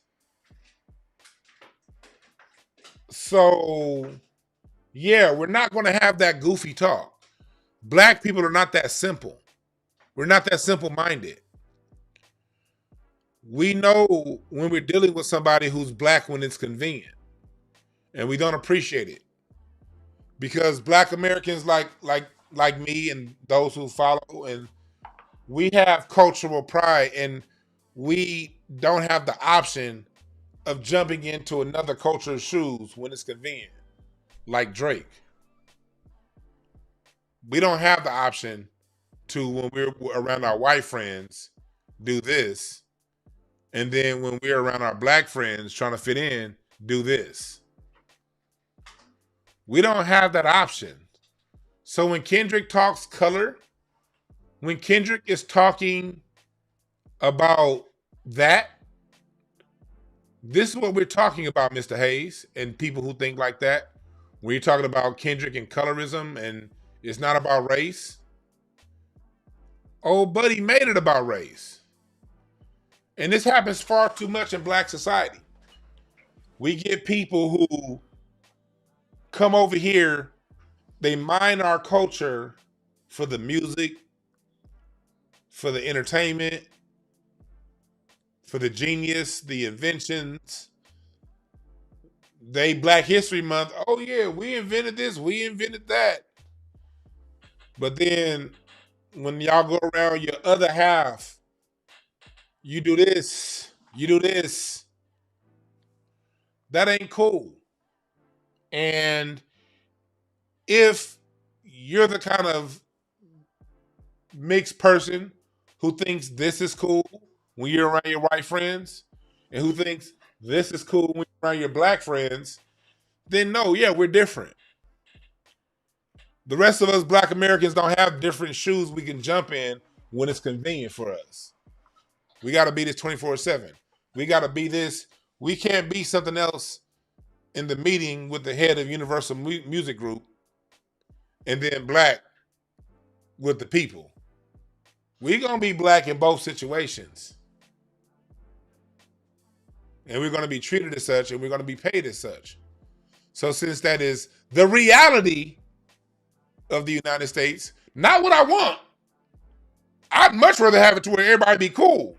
So, yeah, we're not going to have that goofy talk. Black people are not that simple. We're not that simple-minded. We know when we're dealing with somebody who's black when it's convenient, and we don't appreciate it. Because black Americans like me and those who follow, and we have cultural pride, and we don't have the option of jumping into another culture's shoes when it's convenient, like Drake. We don't have the option to, when we're around our white friends, do this, and then when we're around our black friends trying to fit in, do this. We don't have that option. So when Kendrick talks color, when Kendrick is talking about that, this is what we're talking about, Mr. Hayes, and people who think like that. When you're talking about Kendrick and colorism and it's not about race, old buddy made it about race. And this happens far too much in black society. We get people who come over here, they mine our culture for the music, for the entertainment, for the genius, the inventions. They Black History Month, oh yeah, we invented this, we invented that. But then when y'all go around your other half, you do this, you do this. That ain't cool. And if you're the kind of mixed person who thinks this is cool when you're around your white friends, and who thinks this is cool when you're around your black friends, then no, yeah, we're different. The rest of us black Americans don't have different shoes we can jump in when it's convenient for us. We got to be this 24/7. We got to be this. We can't be something else in the meeting with the head of Universal Music Group and then black with the people. We're going to be black in both situations. And we're going to be treated as such, and we're going to be paid as such. So since that is the reality of the United States, not what I want, I'd much rather have it to where everybody be cool.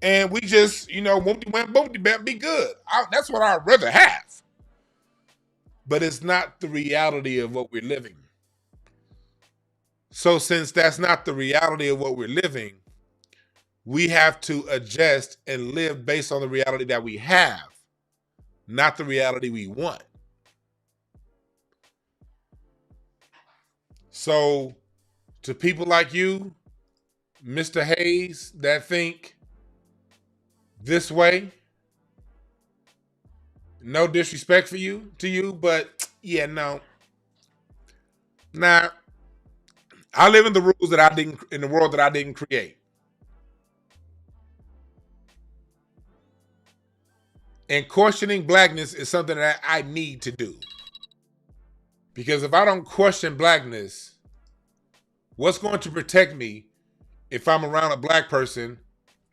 And we just, be good. That's what I'd rather have. But it's not the reality of what we're living. So since that's not the reality of what we're living, we have to adjust and live based on the reality that we have, not the reality we want. So to people like you, Mr. Hayes, that think this way, no disrespect to you, but yeah, no. Nah, I live in the rules that I didn't, in the world that I didn't create. And questioning blackness is something that I need to do. Because if I don't question blackness, what's going to protect me if I'm around a black person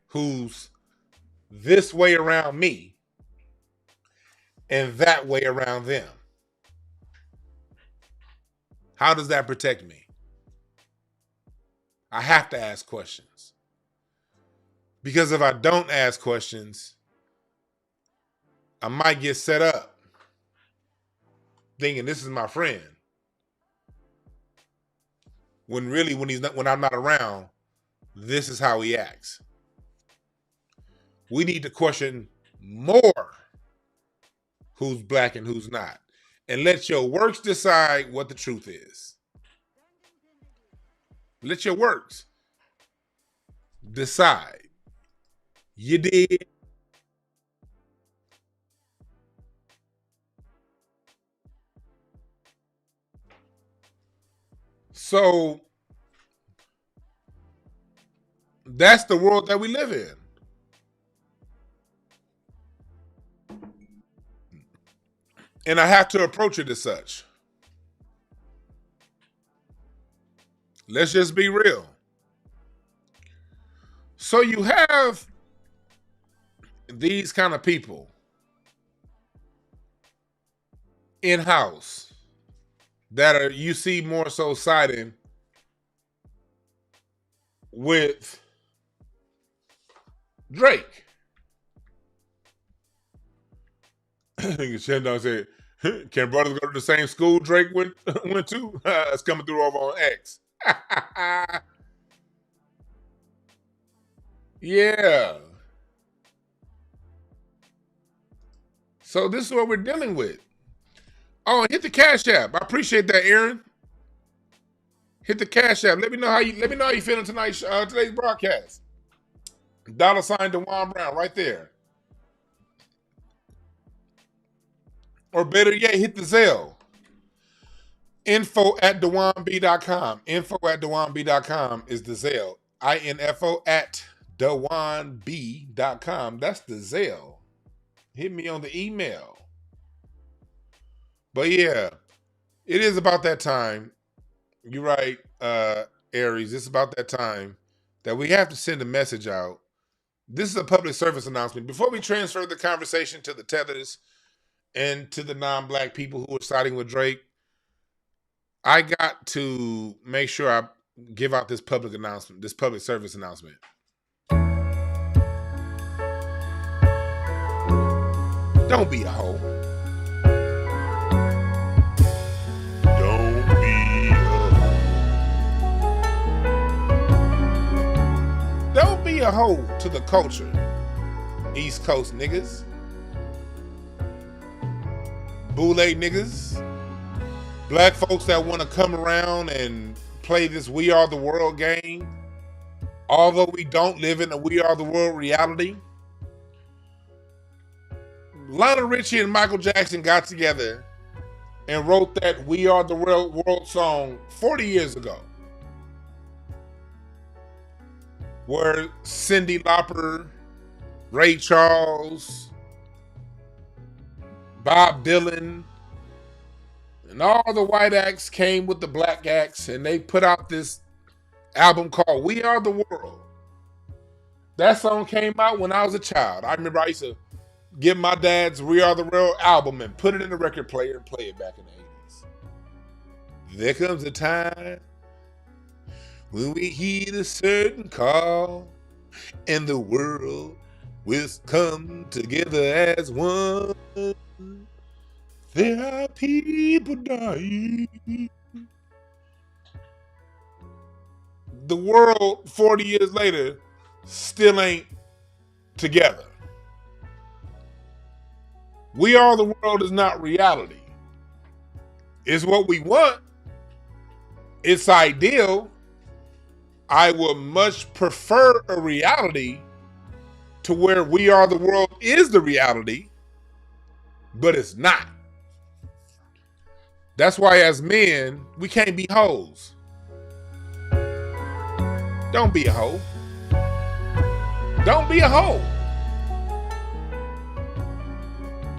who's this way around me and that way around them? How does that protect me? I have to ask questions. Because if I don't ask questions, I might get set up thinking this is my friend. When really, when I'm not around, this is how he acts. We need to question more who's black and who's not. And let your works decide what the truth is. Let your works decide. You did. So that's the world that we live in. And I have to approach it as such. Let's just be real. So you have these kind of people in-house that are, you see more so siding with Drake. Shendon said, can brothers go to the same school Drake went to? It's coming through over on X. Yeah. So this is what we're dealing with. Oh, hit the Cash App. I appreciate that, Aaron. Hit the Cash App. Let me know how you feeling tonight. Today's broadcast. $ DeJuan Brown right there. Or better yet, hit the Zelle. info@DeJuanB.com. info@DeJuanB.com is the Zelle. info@DeJuanB.com. That's the Zelle. Hit me on the email. But yeah, it is about that time. You're right, Aries. It's about that time that we have to send a message out. This is a public service announcement. Before we transfer the conversation to the Tethers and to the non-black people who are siding with Drake, I got to make sure I give out this public announcement, this public service announcement. Don't be a hoe. Don't be a hoe. Don't be a hoe to the culture, East Coast niggas. Boule niggas. Black folks that want to come around and play this We Are the World game, although we don't live in a We Are the World reality. Lionel Richie and Michael Jackson got together and wrote that We Are the World song 40 years ago, where Cyndi Lauper, Ray Charles, Bob Dylan, and all the white acts came with the black acts, and they put out this album called We Are the World. That song came out when I was a child. I remember I used to get my dad's We Are the World album and put it in the record player and play it back in the 80s. There comes a time when we heed a certain call and the world will come together as one. There are people dying. The world 40 years later still ain't together. We Are the World is not reality. It's what we want. It's ideal. I would much prefer a reality to where We Are the World is the reality, but it's not. That's why as men, we can't be hoes. Don't be a hoe. Don't be a hoe.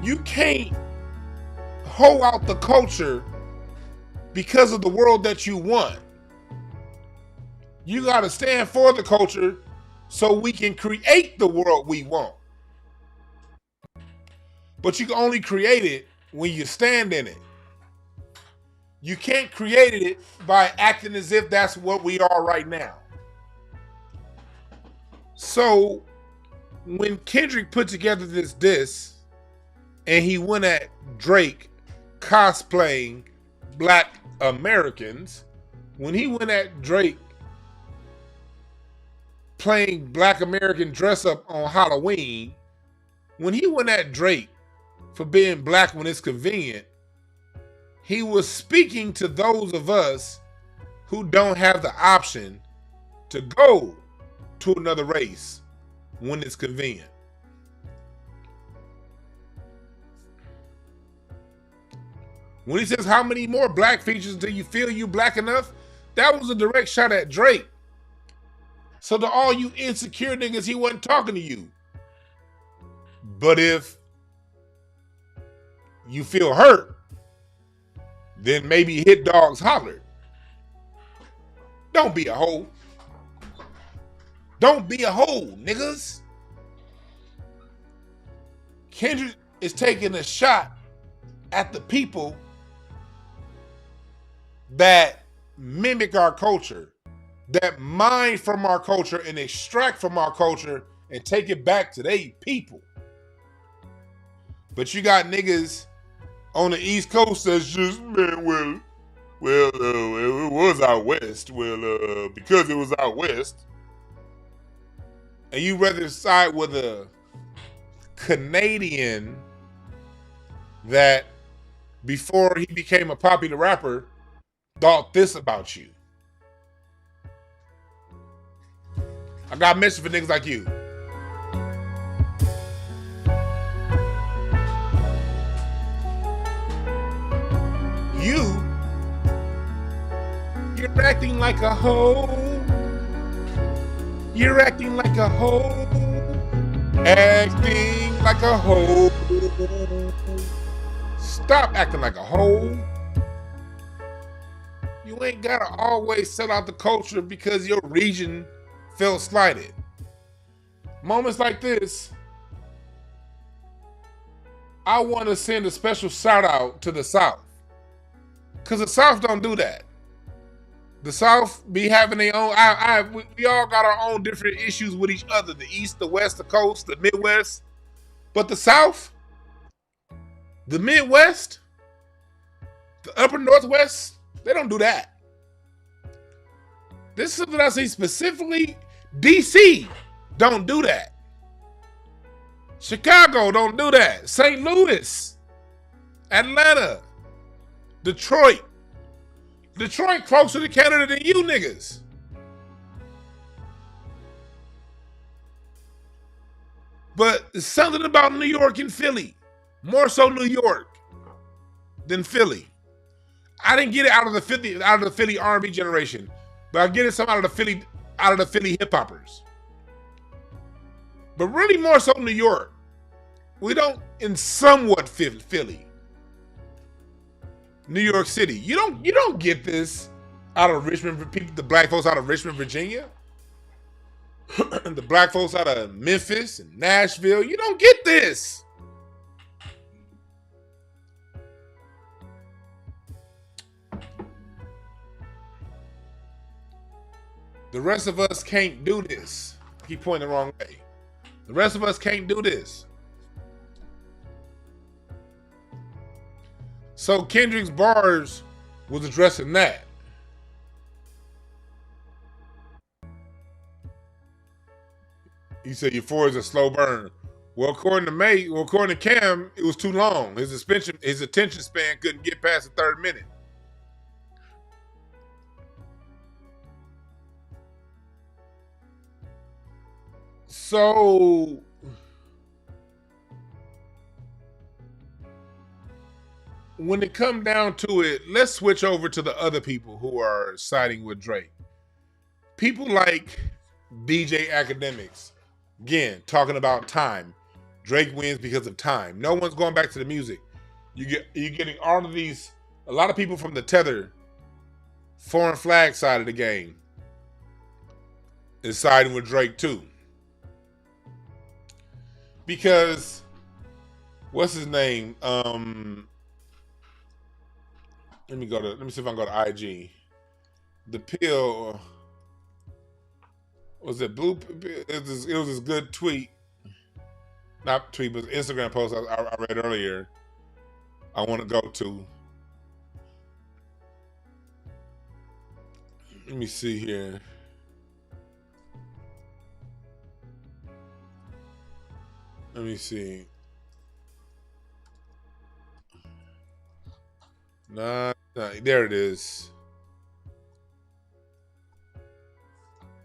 You can't hoe out the culture because of the world that you want. You got to stand for the culture so we can create the world we want. But you can only create it when you stand in it. You can't create it by acting as if that's what we are right now. So when Kendrick put together this diss and he went at Drake cosplaying Black Americans, when he went at Drake playing Black American dress up on Halloween, when he went at Drake for being black when it's convenient, he was speaking to those of us who don't have the option to go to another race when it's convenient. When he says, how many more black features until you feel you black enough? That was a direct shot at Drake. So to all you insecure niggas, he wasn't talking to you. But if you feel hurt, then maybe hit dogs hollered. Don't be a hoe. Don't be a hoe, niggas. Kendrick is taking a shot at the people that mimic our culture, that mine from our culture and extract from our culture and take it back to they people. But you got niggas on the East Coast that's just, man, it was out west. Because it was out west. And you rather side with a Canadian that before he became a popular rapper thought this about you. I got a message for niggas like you. You're acting like a hoe. You're acting like a hoe. Acting like a hoe. Stop acting like a hoe. You ain't gotta always sell out the culture because your region felt slighted. Moments like this, I want to send a special shout out to the South. Because the South don't do that. The South be having their own, we all got our own different issues with each other. The East, the West, the Coast, the Midwest. But the South, the Midwest, the Upper Northwest, they don't do that. This is something I see specifically. DC don't do that. Chicago don't do that. St. Louis, Atlanta, Detroit. Detroit closer to Canada than you niggas. But it's something about New York and Philly. More so New York than Philly. I didn't get it out of the Philly R&B generation, but I get it some out of the Philly hip hoppers. But really more so New York. We don't in somewhat Philly. New York City. You don't get this out of Richmond, people, the black folks out of Richmond, Virginia. The black folks out of Memphis and Nashville. You don't get this. The rest of us can't do this. I keep pointing the wrong way. The rest of us can't do this. So Kendrick's bars was addressing that. He said Euphoria is a slow burn. Well, according to Cam, it was too long. His attention span couldn't get past the third minute. So when it come down to it, let's switch over to the other people who are siding with Drake. people like BJ Academics, again, talking about time. Drake wins because of time. No one's going back to the music. You're getting all of these, a lot of people from the Tether foreign flag side of the game is siding with Drake too. Because what's his name? Let me see if I can go to IG. The pill was it blue? It was this good tweet, not tweet, but Instagram post I read earlier. I want to go to. Let me see here. Let me see. Nah, there it is.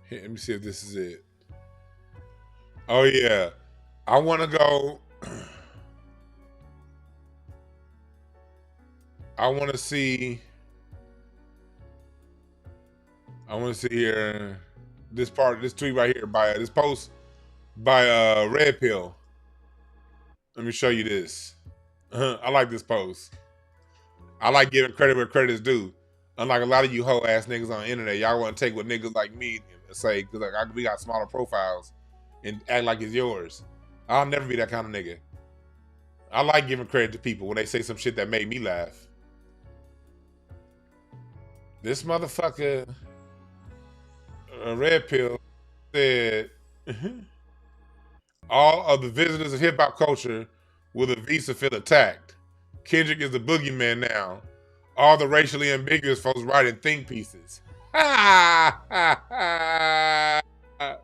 Here, let me see if this is it. Oh yeah, I want to go. I want to see here this tweet right here by this post by Red Pill. Let me show you this. I like this post. I like giving credit where credit is due. Unlike a lot of you hoe ass niggas on the internet, y'all want to take what niggas like me say because we got smaller profiles and act like it's yours. I'll never be that kind of nigga. I like giving credit to people when they say some shit that made me laugh. This motherfucker, Red Pill, said all of the visitors of hip hop culture with a visa feel attacked. Kendrick is the boogeyman now. All the racially ambiguous folks writing think pieces. Ha ha ha ha.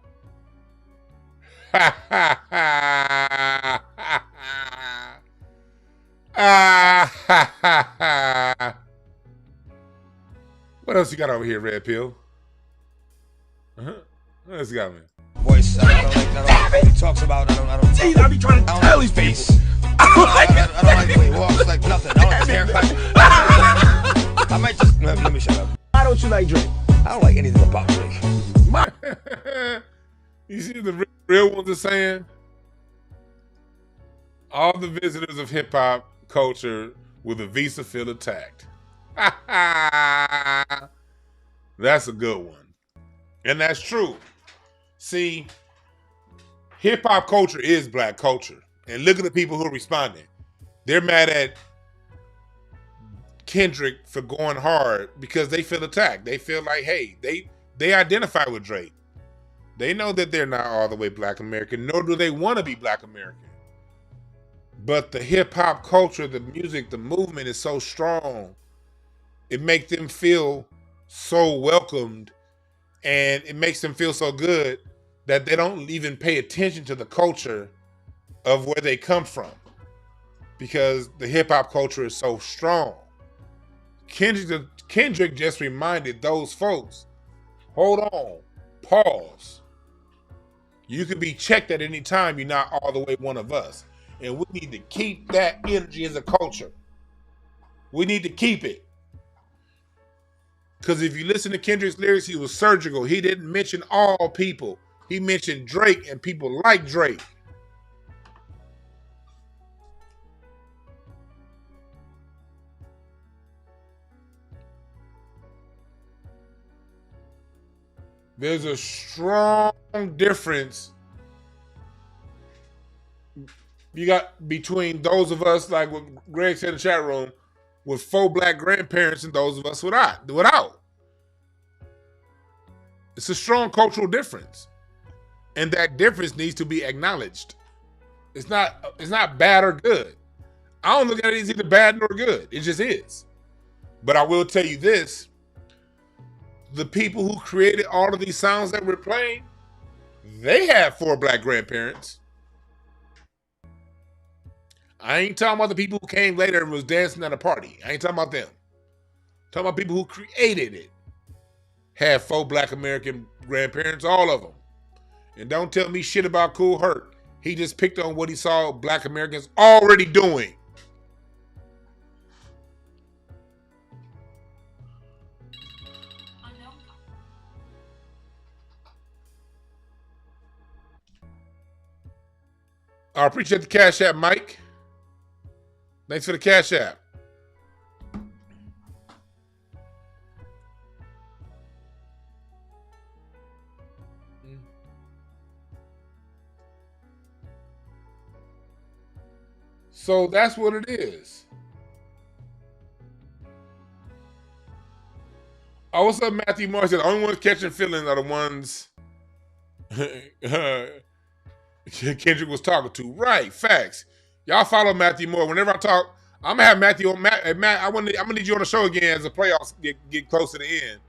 Ha ha ha ha. What else you got over here, Red Pill? What else you got, man? Voice, I don't like he talks about. I don't. Jeez, I be trying to tell these people. I don't like the way he walks, like nothing. I don't like his haircut. I might just let me shut up. Why don't you like Drake? I don't like anything about Drake. You see the real ones are saying all the visitors of hip hop culture with a visa feel attacked. That's a good one, and that's true. See, hip hop culture is black culture. And look at the people who are responding. They're mad at Kendrick for going hard because they feel attacked. They feel like, hey, they identify with Drake. They know that they're not all the way black American, nor do they want to be black American. But the hip hop culture, the music, the movement is so strong. It makes them feel so welcomed and it makes them feel so good that they don't even pay attention to the culture of where they come from because the hip hop culture is so strong. Kendrick just reminded those folks, hold on, pause. You can be checked at any time. You're not all the way one of us. And we need to keep that energy as a culture. We need to keep it. Because if you listen to Kendrick's lyrics, he was surgical. He didn't mention all people. He mentioned Drake and people like Drake. There's a strong difference you got between those of us, like what Greg said in the chat room, with 4 black grandparents and those of us without. It's a strong cultural difference. And that difference needs to be acknowledged. It's not bad or good. I don't look at it as either bad nor good. It just is. But I will tell you this. The people who created all of these sounds that we're playing, they had 4 black grandparents. I ain't talking about the people who came later and was dancing at a party. I ain't talking about them. I'm talking about people who created it. Had 4 black American grandparents, all of them. And don't tell me shit about Kool Herc. He just picked on what he saw black Americans already doing. I appreciate the Cash App, Mike. Thanks for the Cash App. So that's what it is. Oh, what's up, Matthew Moore? Said the only ones catching feelings are the ones Kendrick was talking to. Right, facts. Y'all follow Matthew Moore. Whenever I talk, I'm gonna have Matthew on. Matt, I'm gonna need you on the show again as the playoffs get close to the end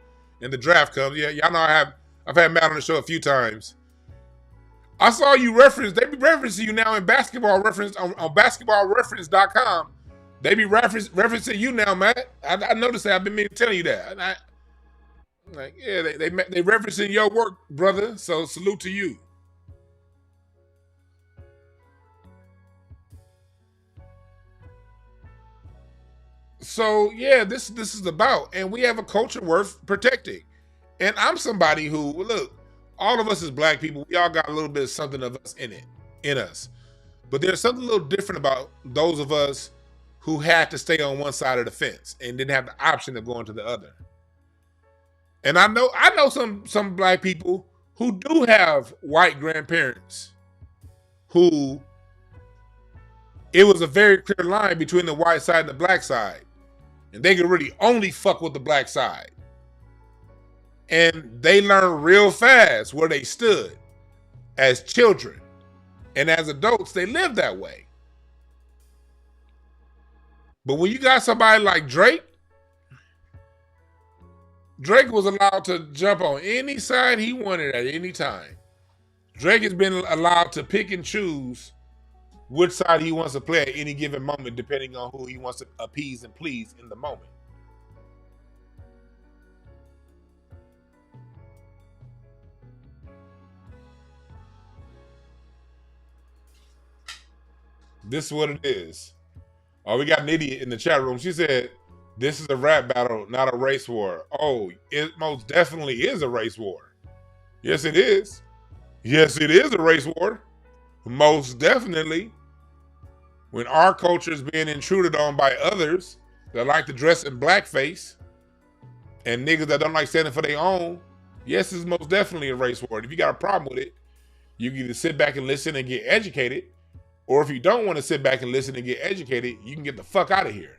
and the draft comes. Yeah, y'all know I've had Matt on the show a few times. I saw you reference. They be referencing you now in basketball reference on basketballreference.com. They be referencing you now, Matt. I noticed that. I've been meaning to tell you that. Like, yeah, they referencing your work, brother. So salute to you. So yeah, this is about, and we have a culture worth protecting. And I'm somebody who, look, all of us as black people, we all got a little bit of something of us in us. But there's something a little different about those of us who had to stay on one side of the fence and didn't have the option of going to the other. And I know some black people who do have white grandparents who it was a very clear line between the white side and the black side. And they could really only fuck with the black side. And they learned real fast where they stood as children. And as adults, they live that way. But when you got somebody like Drake was allowed to jump on any side he wanted at any time. Drake has been allowed to pick and choose which side he wants to play at any given moment, depending on who he wants to appease and please in the moment. This is what it is. Oh, we got an idiot in the chat room. She said, this is a rap battle, not a race war. Oh, it most definitely is a race war. Yes, it is. Yes, it is a race war. Most definitely. When our culture is being intruded on by others that like to dress in blackface and niggas that don't like standing for their own, yes, it's most definitely a race war. And if you got a problem with it, you can either sit back and listen and get educated, or if you don't want to sit back and listen and get educated, you can get the fuck out of here.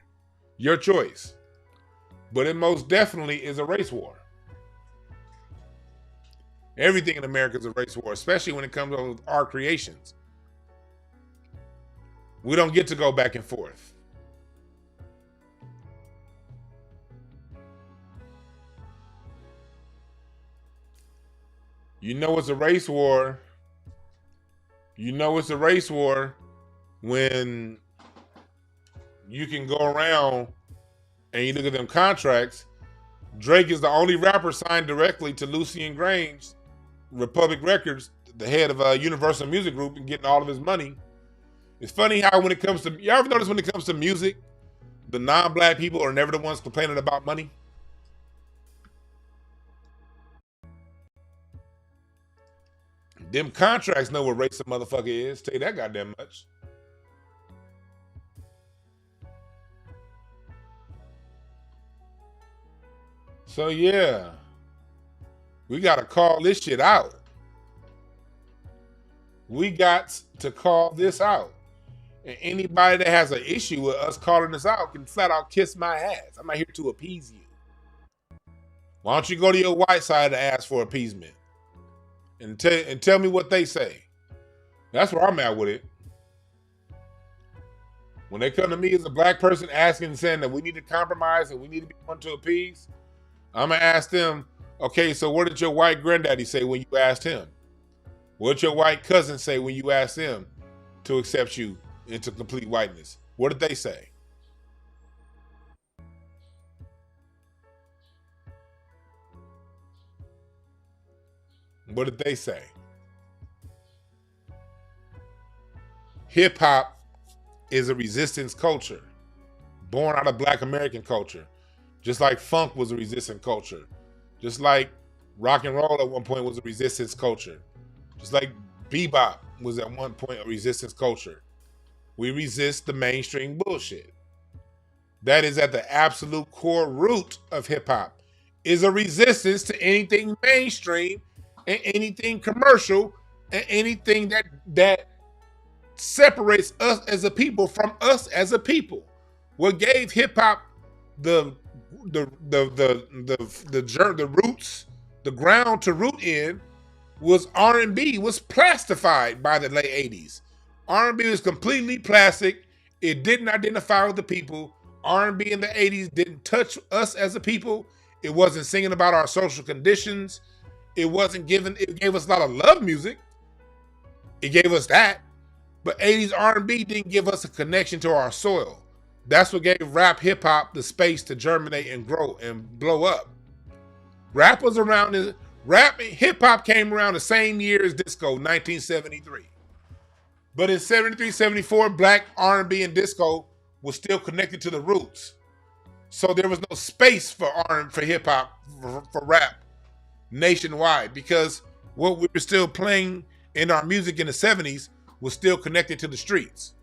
Your choice. But it most definitely is a race war. Everything in America is a race war, especially when it comes to our creations. We don't get to go back and forth. You know it's a race war. You know it's a race war when you can go around and you look at them contracts. Drake is the only rapper signed directly to Lucian Grange, Republic Records, the head of Universal Music Group, and getting all of his money. It's funny how when it comes to, you ever notice when it comes to music, the non-black people are never the ones complaining about money? Them contracts know what race a motherfucker is. Tell you that goddamn much. So yeah, we got to call this shit out. We got to call this out. And anybody that has an issue with us calling this out can flat out kiss my ass. I'm not here to appease you. Why don't you go to your white side to ask for appeasement? And tell me what they say. That's where I'm at with it. When they come to me as a black person asking and saying that we need to compromise and we need to be one to appease, I'm going to ask them, okay, so what did your white granddaddy say when you asked him? What did your white cousin say when you asked them to accept you into complete whiteness? What did they say? What did they say? Hip hop is a resistance culture, born out of Black American culture. Just like funk was a resistance culture. Just like rock and roll at one point was a resistance culture. Just like Bebop was at one point a resistance culture. We resist the mainstream bullshit. That is at the absolute core root of hip hop, is a resistance to anything mainstream and anything commercial and anything that separates us as a people from us as a people. What gave hip hop the roots, the ground to root in, was R&B, was plastified by the late 80s. R&B was completely plastic. It didn't identify with the people. R&B in the 80s didn't touch us as a people. It wasn't singing about our social conditions. It gave us a lot of love music. It gave us that. But 80s R&B didn't give us a connection to our soil. That's what gave rap hip hop the space to germinate and grow and blow up. Rap hip hop came around the same year as disco, 1973. But in 73, 74, black R&B and disco was still connected to the roots. So there was no space for hip hop, for rap nationwide, because what we were still playing in our music in the 70s was still connected to the streets.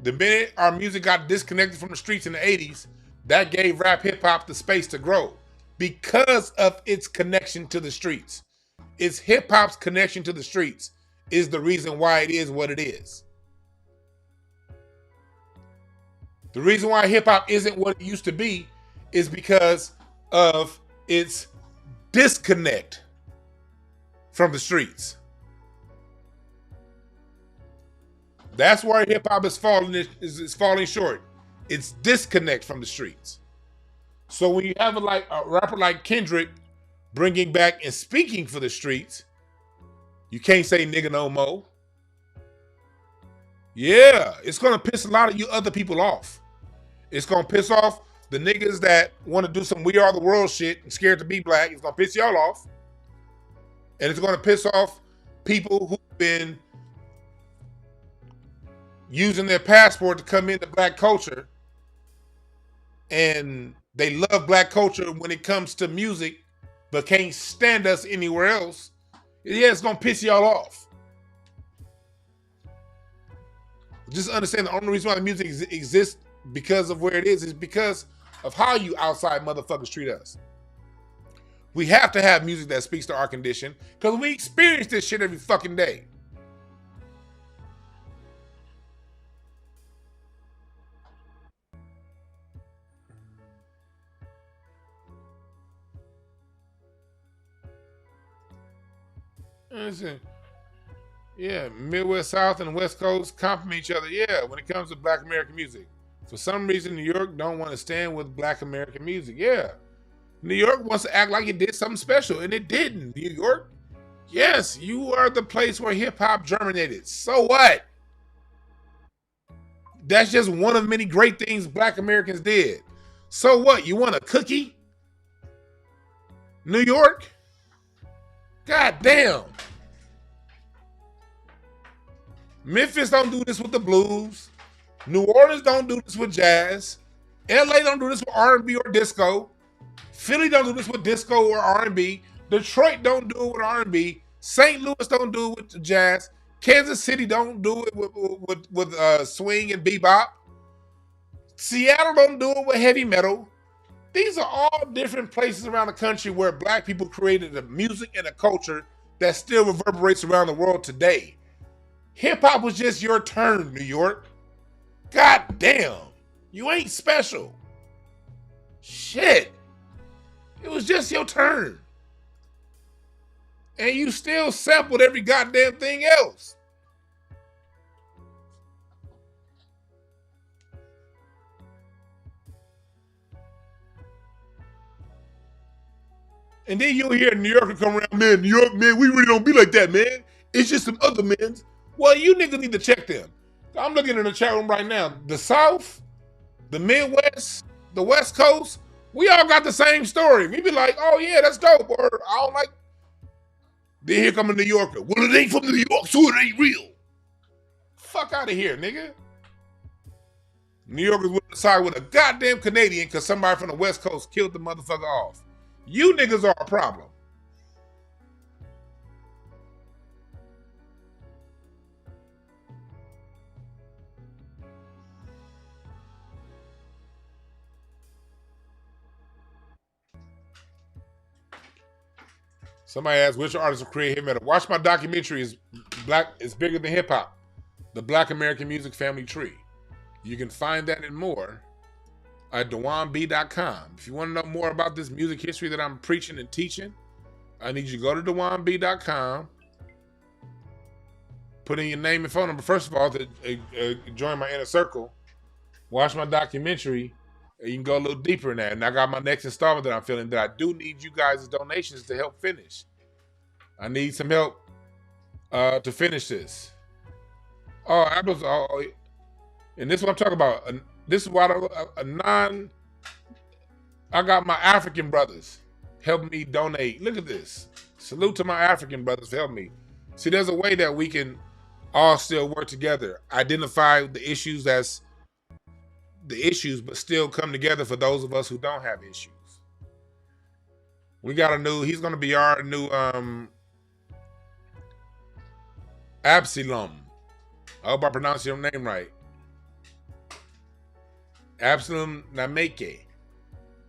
The minute our music got disconnected from the streets in the 80s, that gave rap hip hop the space to grow because of its connection to the streets. It's hip hop's connection to the streets is the reason why it is what it is. The reason why hip hop isn't what it used to be is because of its disconnect from the streets. That's why hip hop is falling short. It's disconnect from the streets. So when you have a rapper like Kendrick bringing back and speaking for the streets, you can't say nigga no more. Yeah, it's gonna piss a lot of you other people off. It's gonna piss off the niggas that want to do some We Are the World shit and scared to be black. It's gonna piss y'all off. And it's gonna piss off people who've been using their passport to come into black culture, and they love black culture when it comes to music, but can't stand us anywhere else. Yeah, it's gonna piss y'all off. Just understand the only reason why the music exists because of where it is because of how you outside motherfuckers treat us. We have to have music that speaks to our condition because we experience this shit every fucking day. Listen, yeah, Midwest, South, and West Coast complement each other. Yeah, when it comes to Black American music. For some reason, New York don't want to stand with Black American music. Yeah, New York wants to act like it did something special, and it didn't. New York, yes, you are the place where hip-hop germinated. So what? That's just one of many great things Black Americans did. So what? You want a cookie? New York? God damn. Memphis don't do this with the blues. New Orleans don't do this with jazz. LA don't do this with R&B or disco. Philly don't do this with disco or R&B. Detroit don't do it with R&B. St. Louis don't do it with jazz. Kansas City don't do it with swing and bebop. Seattle don't do it with heavy metal. These are all different places around the country where black people created a music and a culture that still reverberates around the world today. Hip-hop was just your turn, New York. God damn. You ain't special. Shit. It was just your turn. And you still sampled every goddamn thing else. And then you'll hear New Yorker come around, man, New York, man, we really don't be like that, man. It's just some other men. Well, you niggas need to check them. I'm looking in the chat room right now. The South, the Midwest, the West Coast, we all got the same story. We be like, oh yeah, that's dope. Or I don't like. Then here come a New Yorker. Well, it ain't from New York, so it ain't real. Fuck out of here, nigga. New Yorkers would side with a goddamn Canadian because somebody from the West Coast killed the motherfucker off. You niggas are a problem. Somebody asked which artists will create hip metal. Watch my documentary. Is bigger than hip hop. The Black American Music Family Tree. You can find that and more at DewanB.com. If you want to know more about this music history that I'm preaching and teaching, I need you to go to DewanB.com. Put in your name and phone number, first of all, to join my inner circle. Watch my documentary, and you can go a little deeper in that. And I got my next installment that I'm feeling that I do need you guys' donations to help finish. I need some help to finish this. Oh, and this is what I'm talking about. This is why I got my African brothers helping me donate. Look at this. Salute to my African brothers for helping me. See, there's a way that we can all still work together. Identify the issues as the issues, but still come together for those of us who don't have issues. We got he's going to be our new Absalom. I hope I pronounced your name right. Absalom Nameke.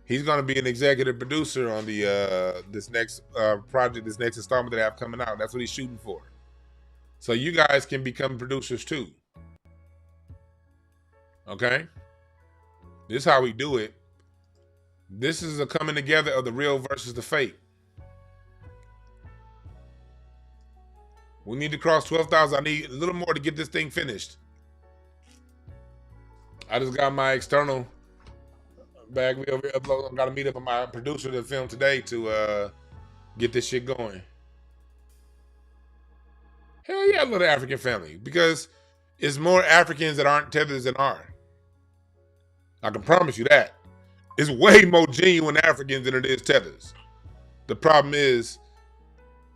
He's going to be an executive producer on the this next project, this next installment that I have coming out. That's what he's shooting for. So you guys can become producers too. Okay? This is how we do it. This is a coming together of the real versus the fake. We need to cross 12,000. I need a little more to get this thing finished. I just got my external bag over here upload. I got to meet up with my producer to film today to get this shit going. Hell yeah, I love the African family because it's more Africans that aren't Tethers than are. I can promise you that. It's way more genuine Africans than it is Tethers. The problem is,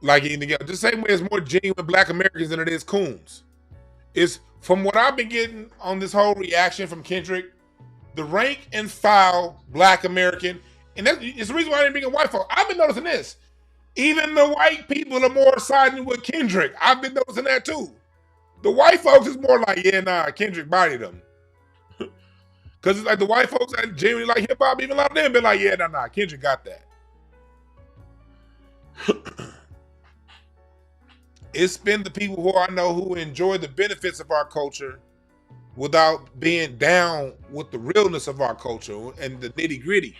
like anything else, the same way it's more genuine Black Americans than it is coons. It's from what I've been getting on this whole reaction from Kendrick, the rank and file Black American, and it's the reason why I didn't bring a white folk. I've been noticing this. Even the white people are more siding with Kendrick. I've been noticing that too. The white folks is more like, yeah, nah, Kendrick bodied them. Because it's like the white folks that genuinely like hip hop, even a lot of them been like, yeah, nah, Kendrick got that. It's been the people who I know who enjoy the benefits of our culture without being down with the realness of our culture and the nitty gritty.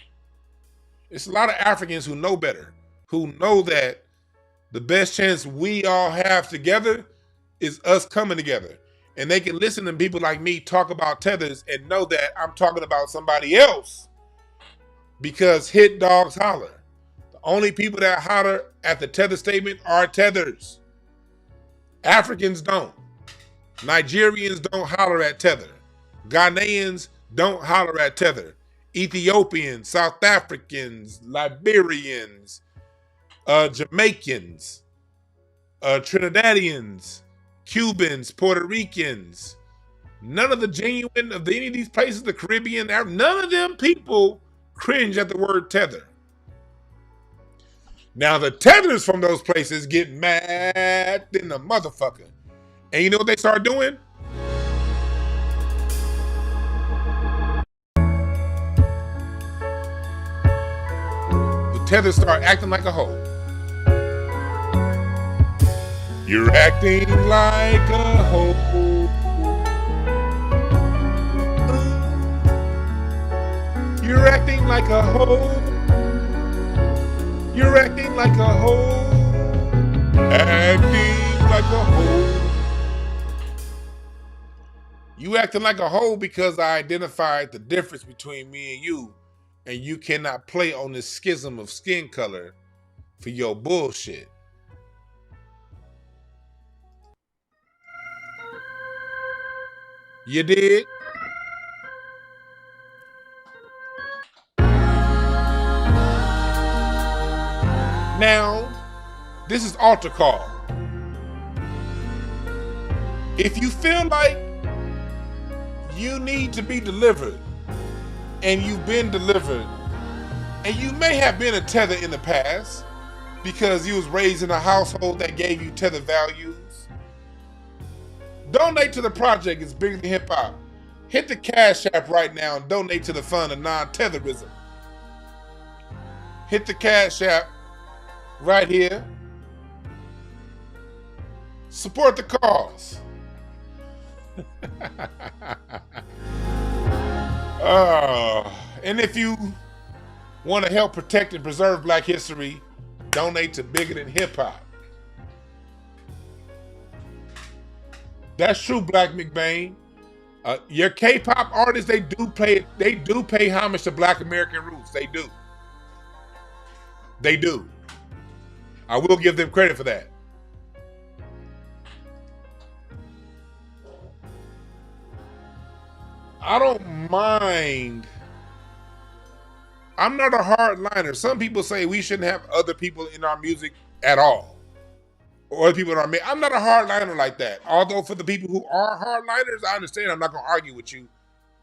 It's a lot of Africans who know better, who know that the best chance we all have together is us coming together. And they can listen to people like me talk about Tethers and know that I'm talking about somebody else because hit dogs holler. The only people that holler at the Tether statement are Tethers. Africans don't. Nigerians don't holler at Tether. Ghanaians don't holler at Tether. Ethiopians, South Africans, Liberians, Jamaicans, Trinidadians, Cubans, Puerto Ricans, none of the genuine of any of these places, the Caribbean, none of them people cringe at the word tether. Now the tethers from those places get mad than the motherfucker. And you know what they start doing? The tethers start acting like a hoe. You're acting like a hoe. You're acting like a hoe. You're acting like a hoe. Acting like a hoe. You acting like a hoe because I identified the difference between me and you cannot play on this schism of skin color for your bullshit. You did? Now, this is altar call. If you feel like you need to be delivered, and you've been delivered, and you may have been a tether in the past because you was raised in a household that gave you tether values, donate to the project. It's bigger than hip hop. Hit the Cash App right now and donate to the fund of non-tetherism. Hit the Cash App right here Support the cause. And if you want to help protect and preserve Black history, donate to Bigger Than Hip Hop. That's true, Black McBain. Your K-pop artists, they do pay homage to Black American roots. They do. They do. I will give them credit for that. I don't mind. I'm not a hardliner. Some people say we shouldn't have other people in our music at all. Or other people in our music. I'm not a hardliner like that. Although for the people who are hardliners, I understand. I'm not going to argue with you.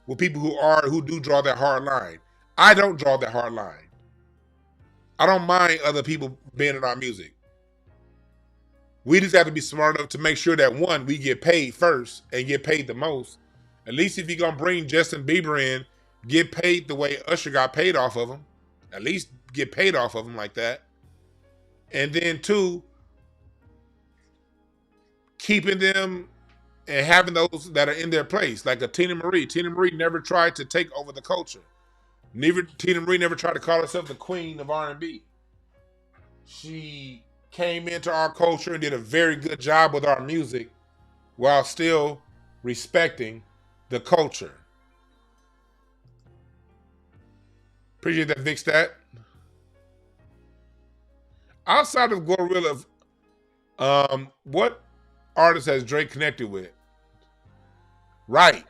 With people who do draw that hard line. I don't draw that hard line. I don't mind other people being in our music. We just have to be smart enough to make sure that, one, we get paid first and get paid the most. At least if you're going to bring Justin Bieber in, get paid the way Usher got paid off of him. At least get paid off of him like that. And then, two, keeping them and having those that are in their place, like a Tina Marie. Tina Marie never tried to take over the culture. Tina Marie never tried to call herself the queen of R&B. She came into our culture and did a very good job with our music while still respecting the culture. Appreciate that, Vic Stat. Outside of Glorilla, what artist has Drake connected with? Right.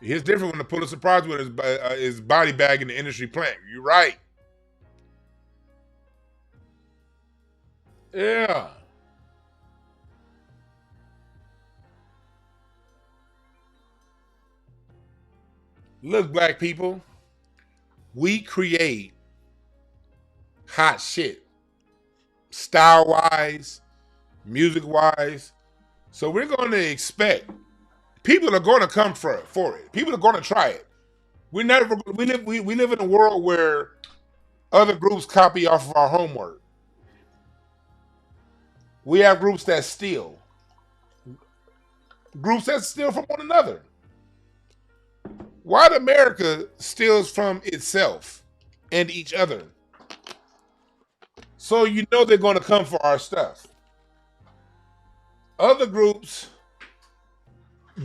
It's different when the Pulitzer Prize winner is body bag in the industry plant. You're right. Yeah. Look, Black people, we create hot shit. Style-wise, music-wise. So we're going to expect, people are going to come for it. People are going to try it. We live in a world where other groups copy off of our homework. We have groups that steal. Groups that steal from one another. White America steals from itself and each other. So you know they're going to come for our stuff. Other groups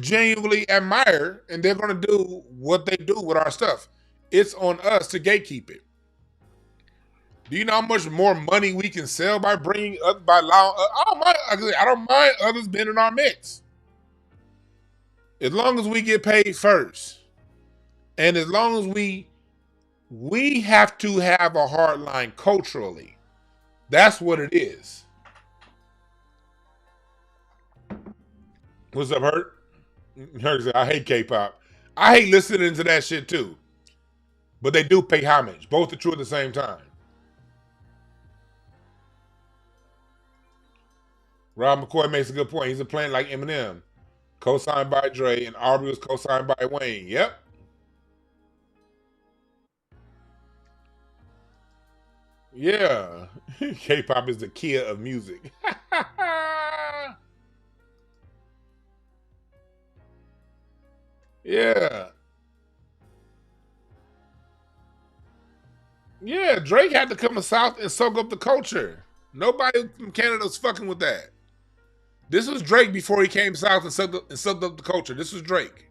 genuinely admire and they're going to do what they do with our stuff. It's on us to gatekeep it. Do you know how much more money we can sell by bringing up by allowing? I don't mind others being in our mix, as long as we get paid first, and as long as we have to have a hard line culturally. That's what it is. What's up, Hurt? Hurt said, I hate K-pop. I hate listening to that shit too, but they do pay homage. Both are true at the same time. Rob McCoy makes a good point. He's a playing like Eminem, co-signed by Dre, and Aubrey was co-signed by Wayne. Yep. Yeah. K-pop is the Kia of music. Yeah. Yeah, Drake had to come to South and soak up the culture. Nobody from Canada was fucking with that. This was Drake before he came south and sucked up the culture. This was Drake.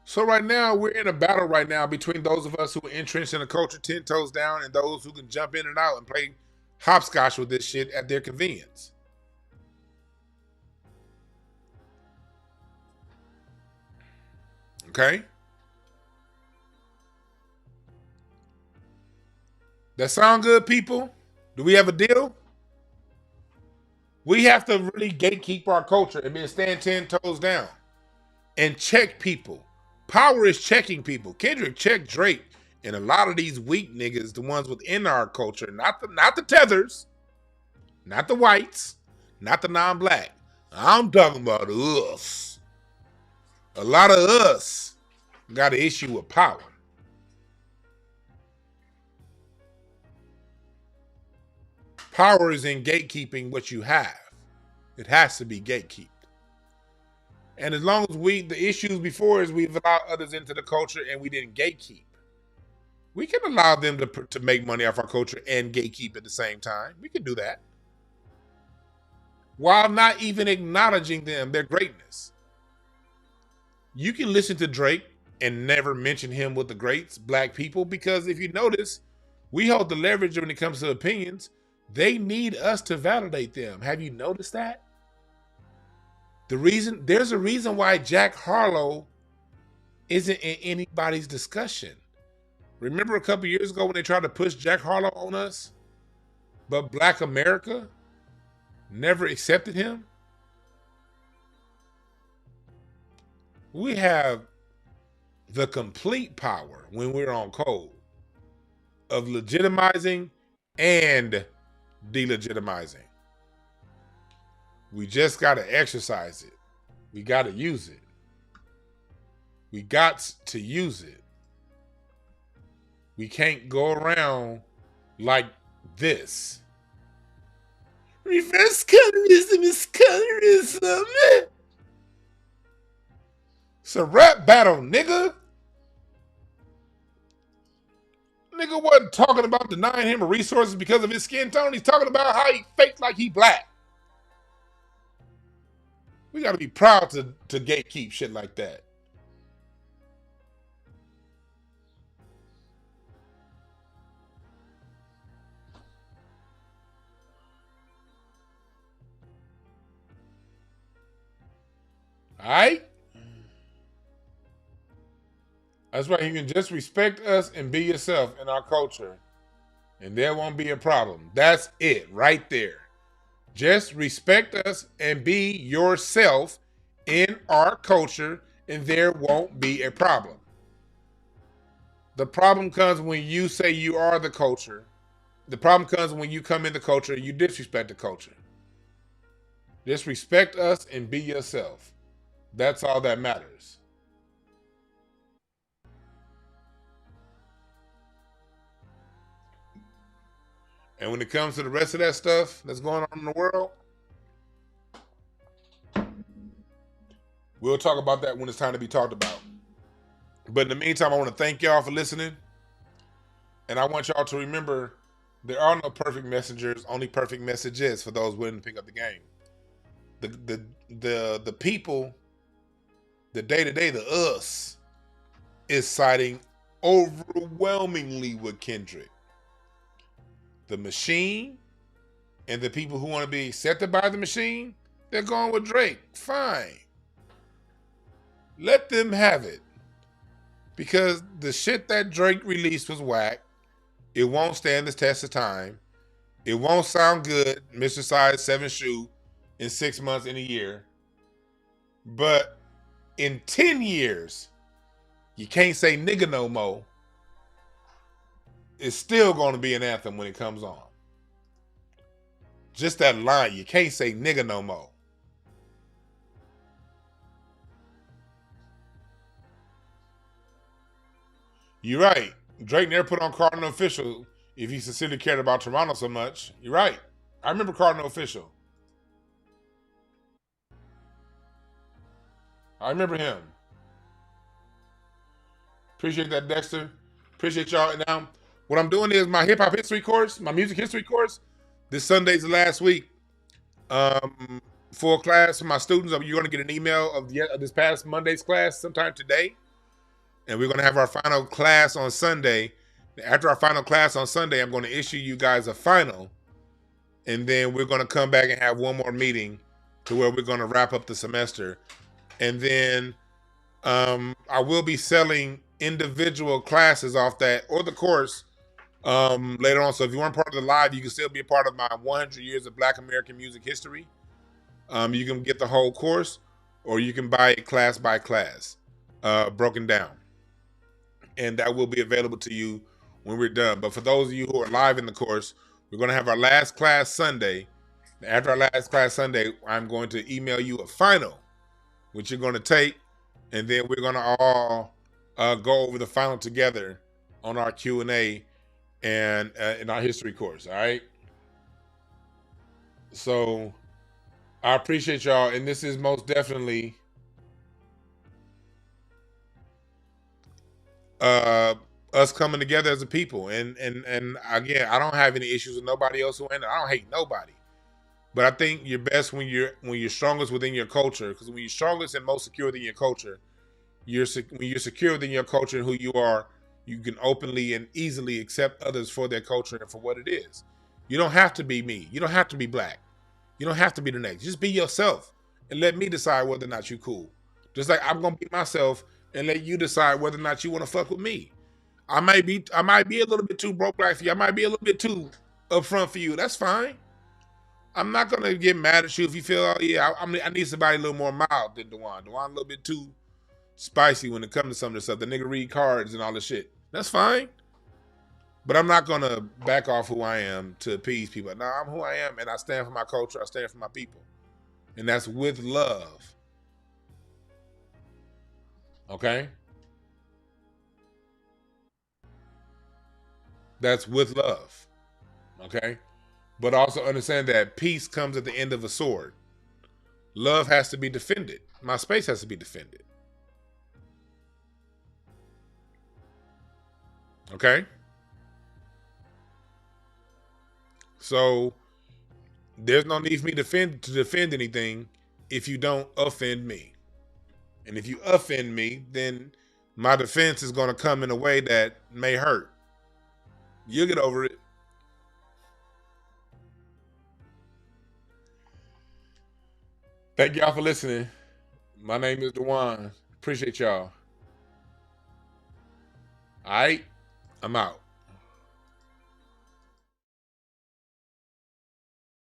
So right now, we're in a battle right now between those of us who are entrenched in the culture 10 toes down and those who can jump in and out and play hopscotch with this shit at their convenience. Okay? That sound good, people? Do we have a deal? We have to really gatekeep our culture and then stand 10 toes down and check people. Power is checking people. Kendrick checked Drake, and a lot of these weak niggas, the ones within our culture, not the tethers, not the whites, not the non-black. I'm talking about us. A lot of us got an issue with power. Power is in gatekeeping what you have. It has to be gatekeeped. And as long as the issues before is we've allowed others into the culture and we didn't gatekeep, we can allow them to make money off our culture and gatekeep at the same time. We can do that. While not even acknowledging their greatness. You can listen to Drake and never mention him with the greats, black people, because if you notice, we hold the leverage when it comes to opinions. They need us to validate them. Have you noticed that? There's a reason why Jack Harlow isn't in anybody's discussion. Remember a couple years ago when they tried to push Jack Harlow on us? But Black America never accepted him? We have the complete power when we're on code of legitimizing and delegitimizing. We just got to exercise it. We got to use it. We got to use it. We can't go around like this. Reverse colorism is colorism. It's a rap battle, nigga. Nigga wasn't talking about denying him resources because of his skin tone. He's talking about how he faked like he black. We got to be proud to gatekeep shit like that. All right? That's right. You can just respect us and be yourself in our culture, and there won't be a problem. That's it right there. Just respect us and be yourself in our culture, and there won't be a problem. The problem comes when you say you are the culture. The problem comes when you come in the culture and you disrespect the culture. Just respect us and be yourself. That's all that matters. And when it comes to the rest of that stuff that's going on in the world, we'll talk about that when it's time to be talked about. But in the meantime, I want to thank y'all for listening. And I want y'all to remember there are no perfect messengers, only perfect messages for those willing to pick up the game. The people, the day-to-day, the us, is siding overwhelmingly with Kendrick. The machine and the people who want to be accepted by the machine, they're going with Drake. Fine. Let them have it. Because the shit that Drake released was whack. It won't stand the test of time. It won't sound good, Mr. Size 7 shoe, in 6 months, in a year. But in 10 years, you can't say nigga no more. It's still going to be an anthem when it comes on. Just that line, you can't say nigga no more. You're right. Drake never put on Cardinal Official if he sincerely cared about Toronto so much. You're right. I remember Cardinal Official. I remember him. Appreciate that, Dexter. Appreciate y'all. And now, what I'm doing is my hip-hop history course, my music history course. This Sunday's the last week. Full class for my students. You're going to get an email of this past Monday's class sometime today. And we're going to have our final class on Sunday. After our final class on Sunday, I'm going to issue you guys a final. And then we're going to come back and have one more meeting to where we're going to wrap up the semester. And then I will be selling individual classes off that or the course later on. So if you weren't part of the live, you can still be a part of my 100 Years of Black American Music History. You can get the whole course, or you can buy it class by class, broken down. And that will be available to you when we're done. But for those of you who are live in the course, we're going to have our last class Sunday. After our last class Sunday, I'm going to email you a final, which you're going to take, and then we're going to all go over the final together on our Q&A and in our history course, all right? So I appreciate y'all, and this is most definitely us coming together as a people. And again, I don't have any issues with nobody else who ain't. I don't hate nobody. But I think you're best when you're strongest within your culture. Because when you're strongest and most secure within your culture, when you're secure within your culture and who you are, you can openly and easily accept others for their culture and for what it is. You don't have to be me. You don't have to be black. You don't have to be the next. Just be yourself and let me decide whether or not you cool. Just like I'm gonna be myself and let you decide whether or not you want to fuck with me. I might be a little bit too broke black for you. I might be a little bit too upfront for you. That's fine. I'm not gonna get mad at you if you feel, oh yeah, I need somebody a little more mild than Dewan. Dewan a little bit too spicy when it comes to some of this stuff. The nigga read cards and all this shit. That's fine. But I'm not gonna back off who I am to appease people. No, I'm who I am, and I stand for my culture. I stand for my people, and that's with love. Okay, that's with love. Okay, but also understand that peace comes at the end of a sword. Love has to be defended. My space has to be defended. Okay. So there's no need for me to defend anything if you don't offend me. And if you offend me, then my defense is going to come in a way that may hurt. You'll get over it. Thank y'all for listening. My name is Dewan. Appreciate y'all. All right, I'm out.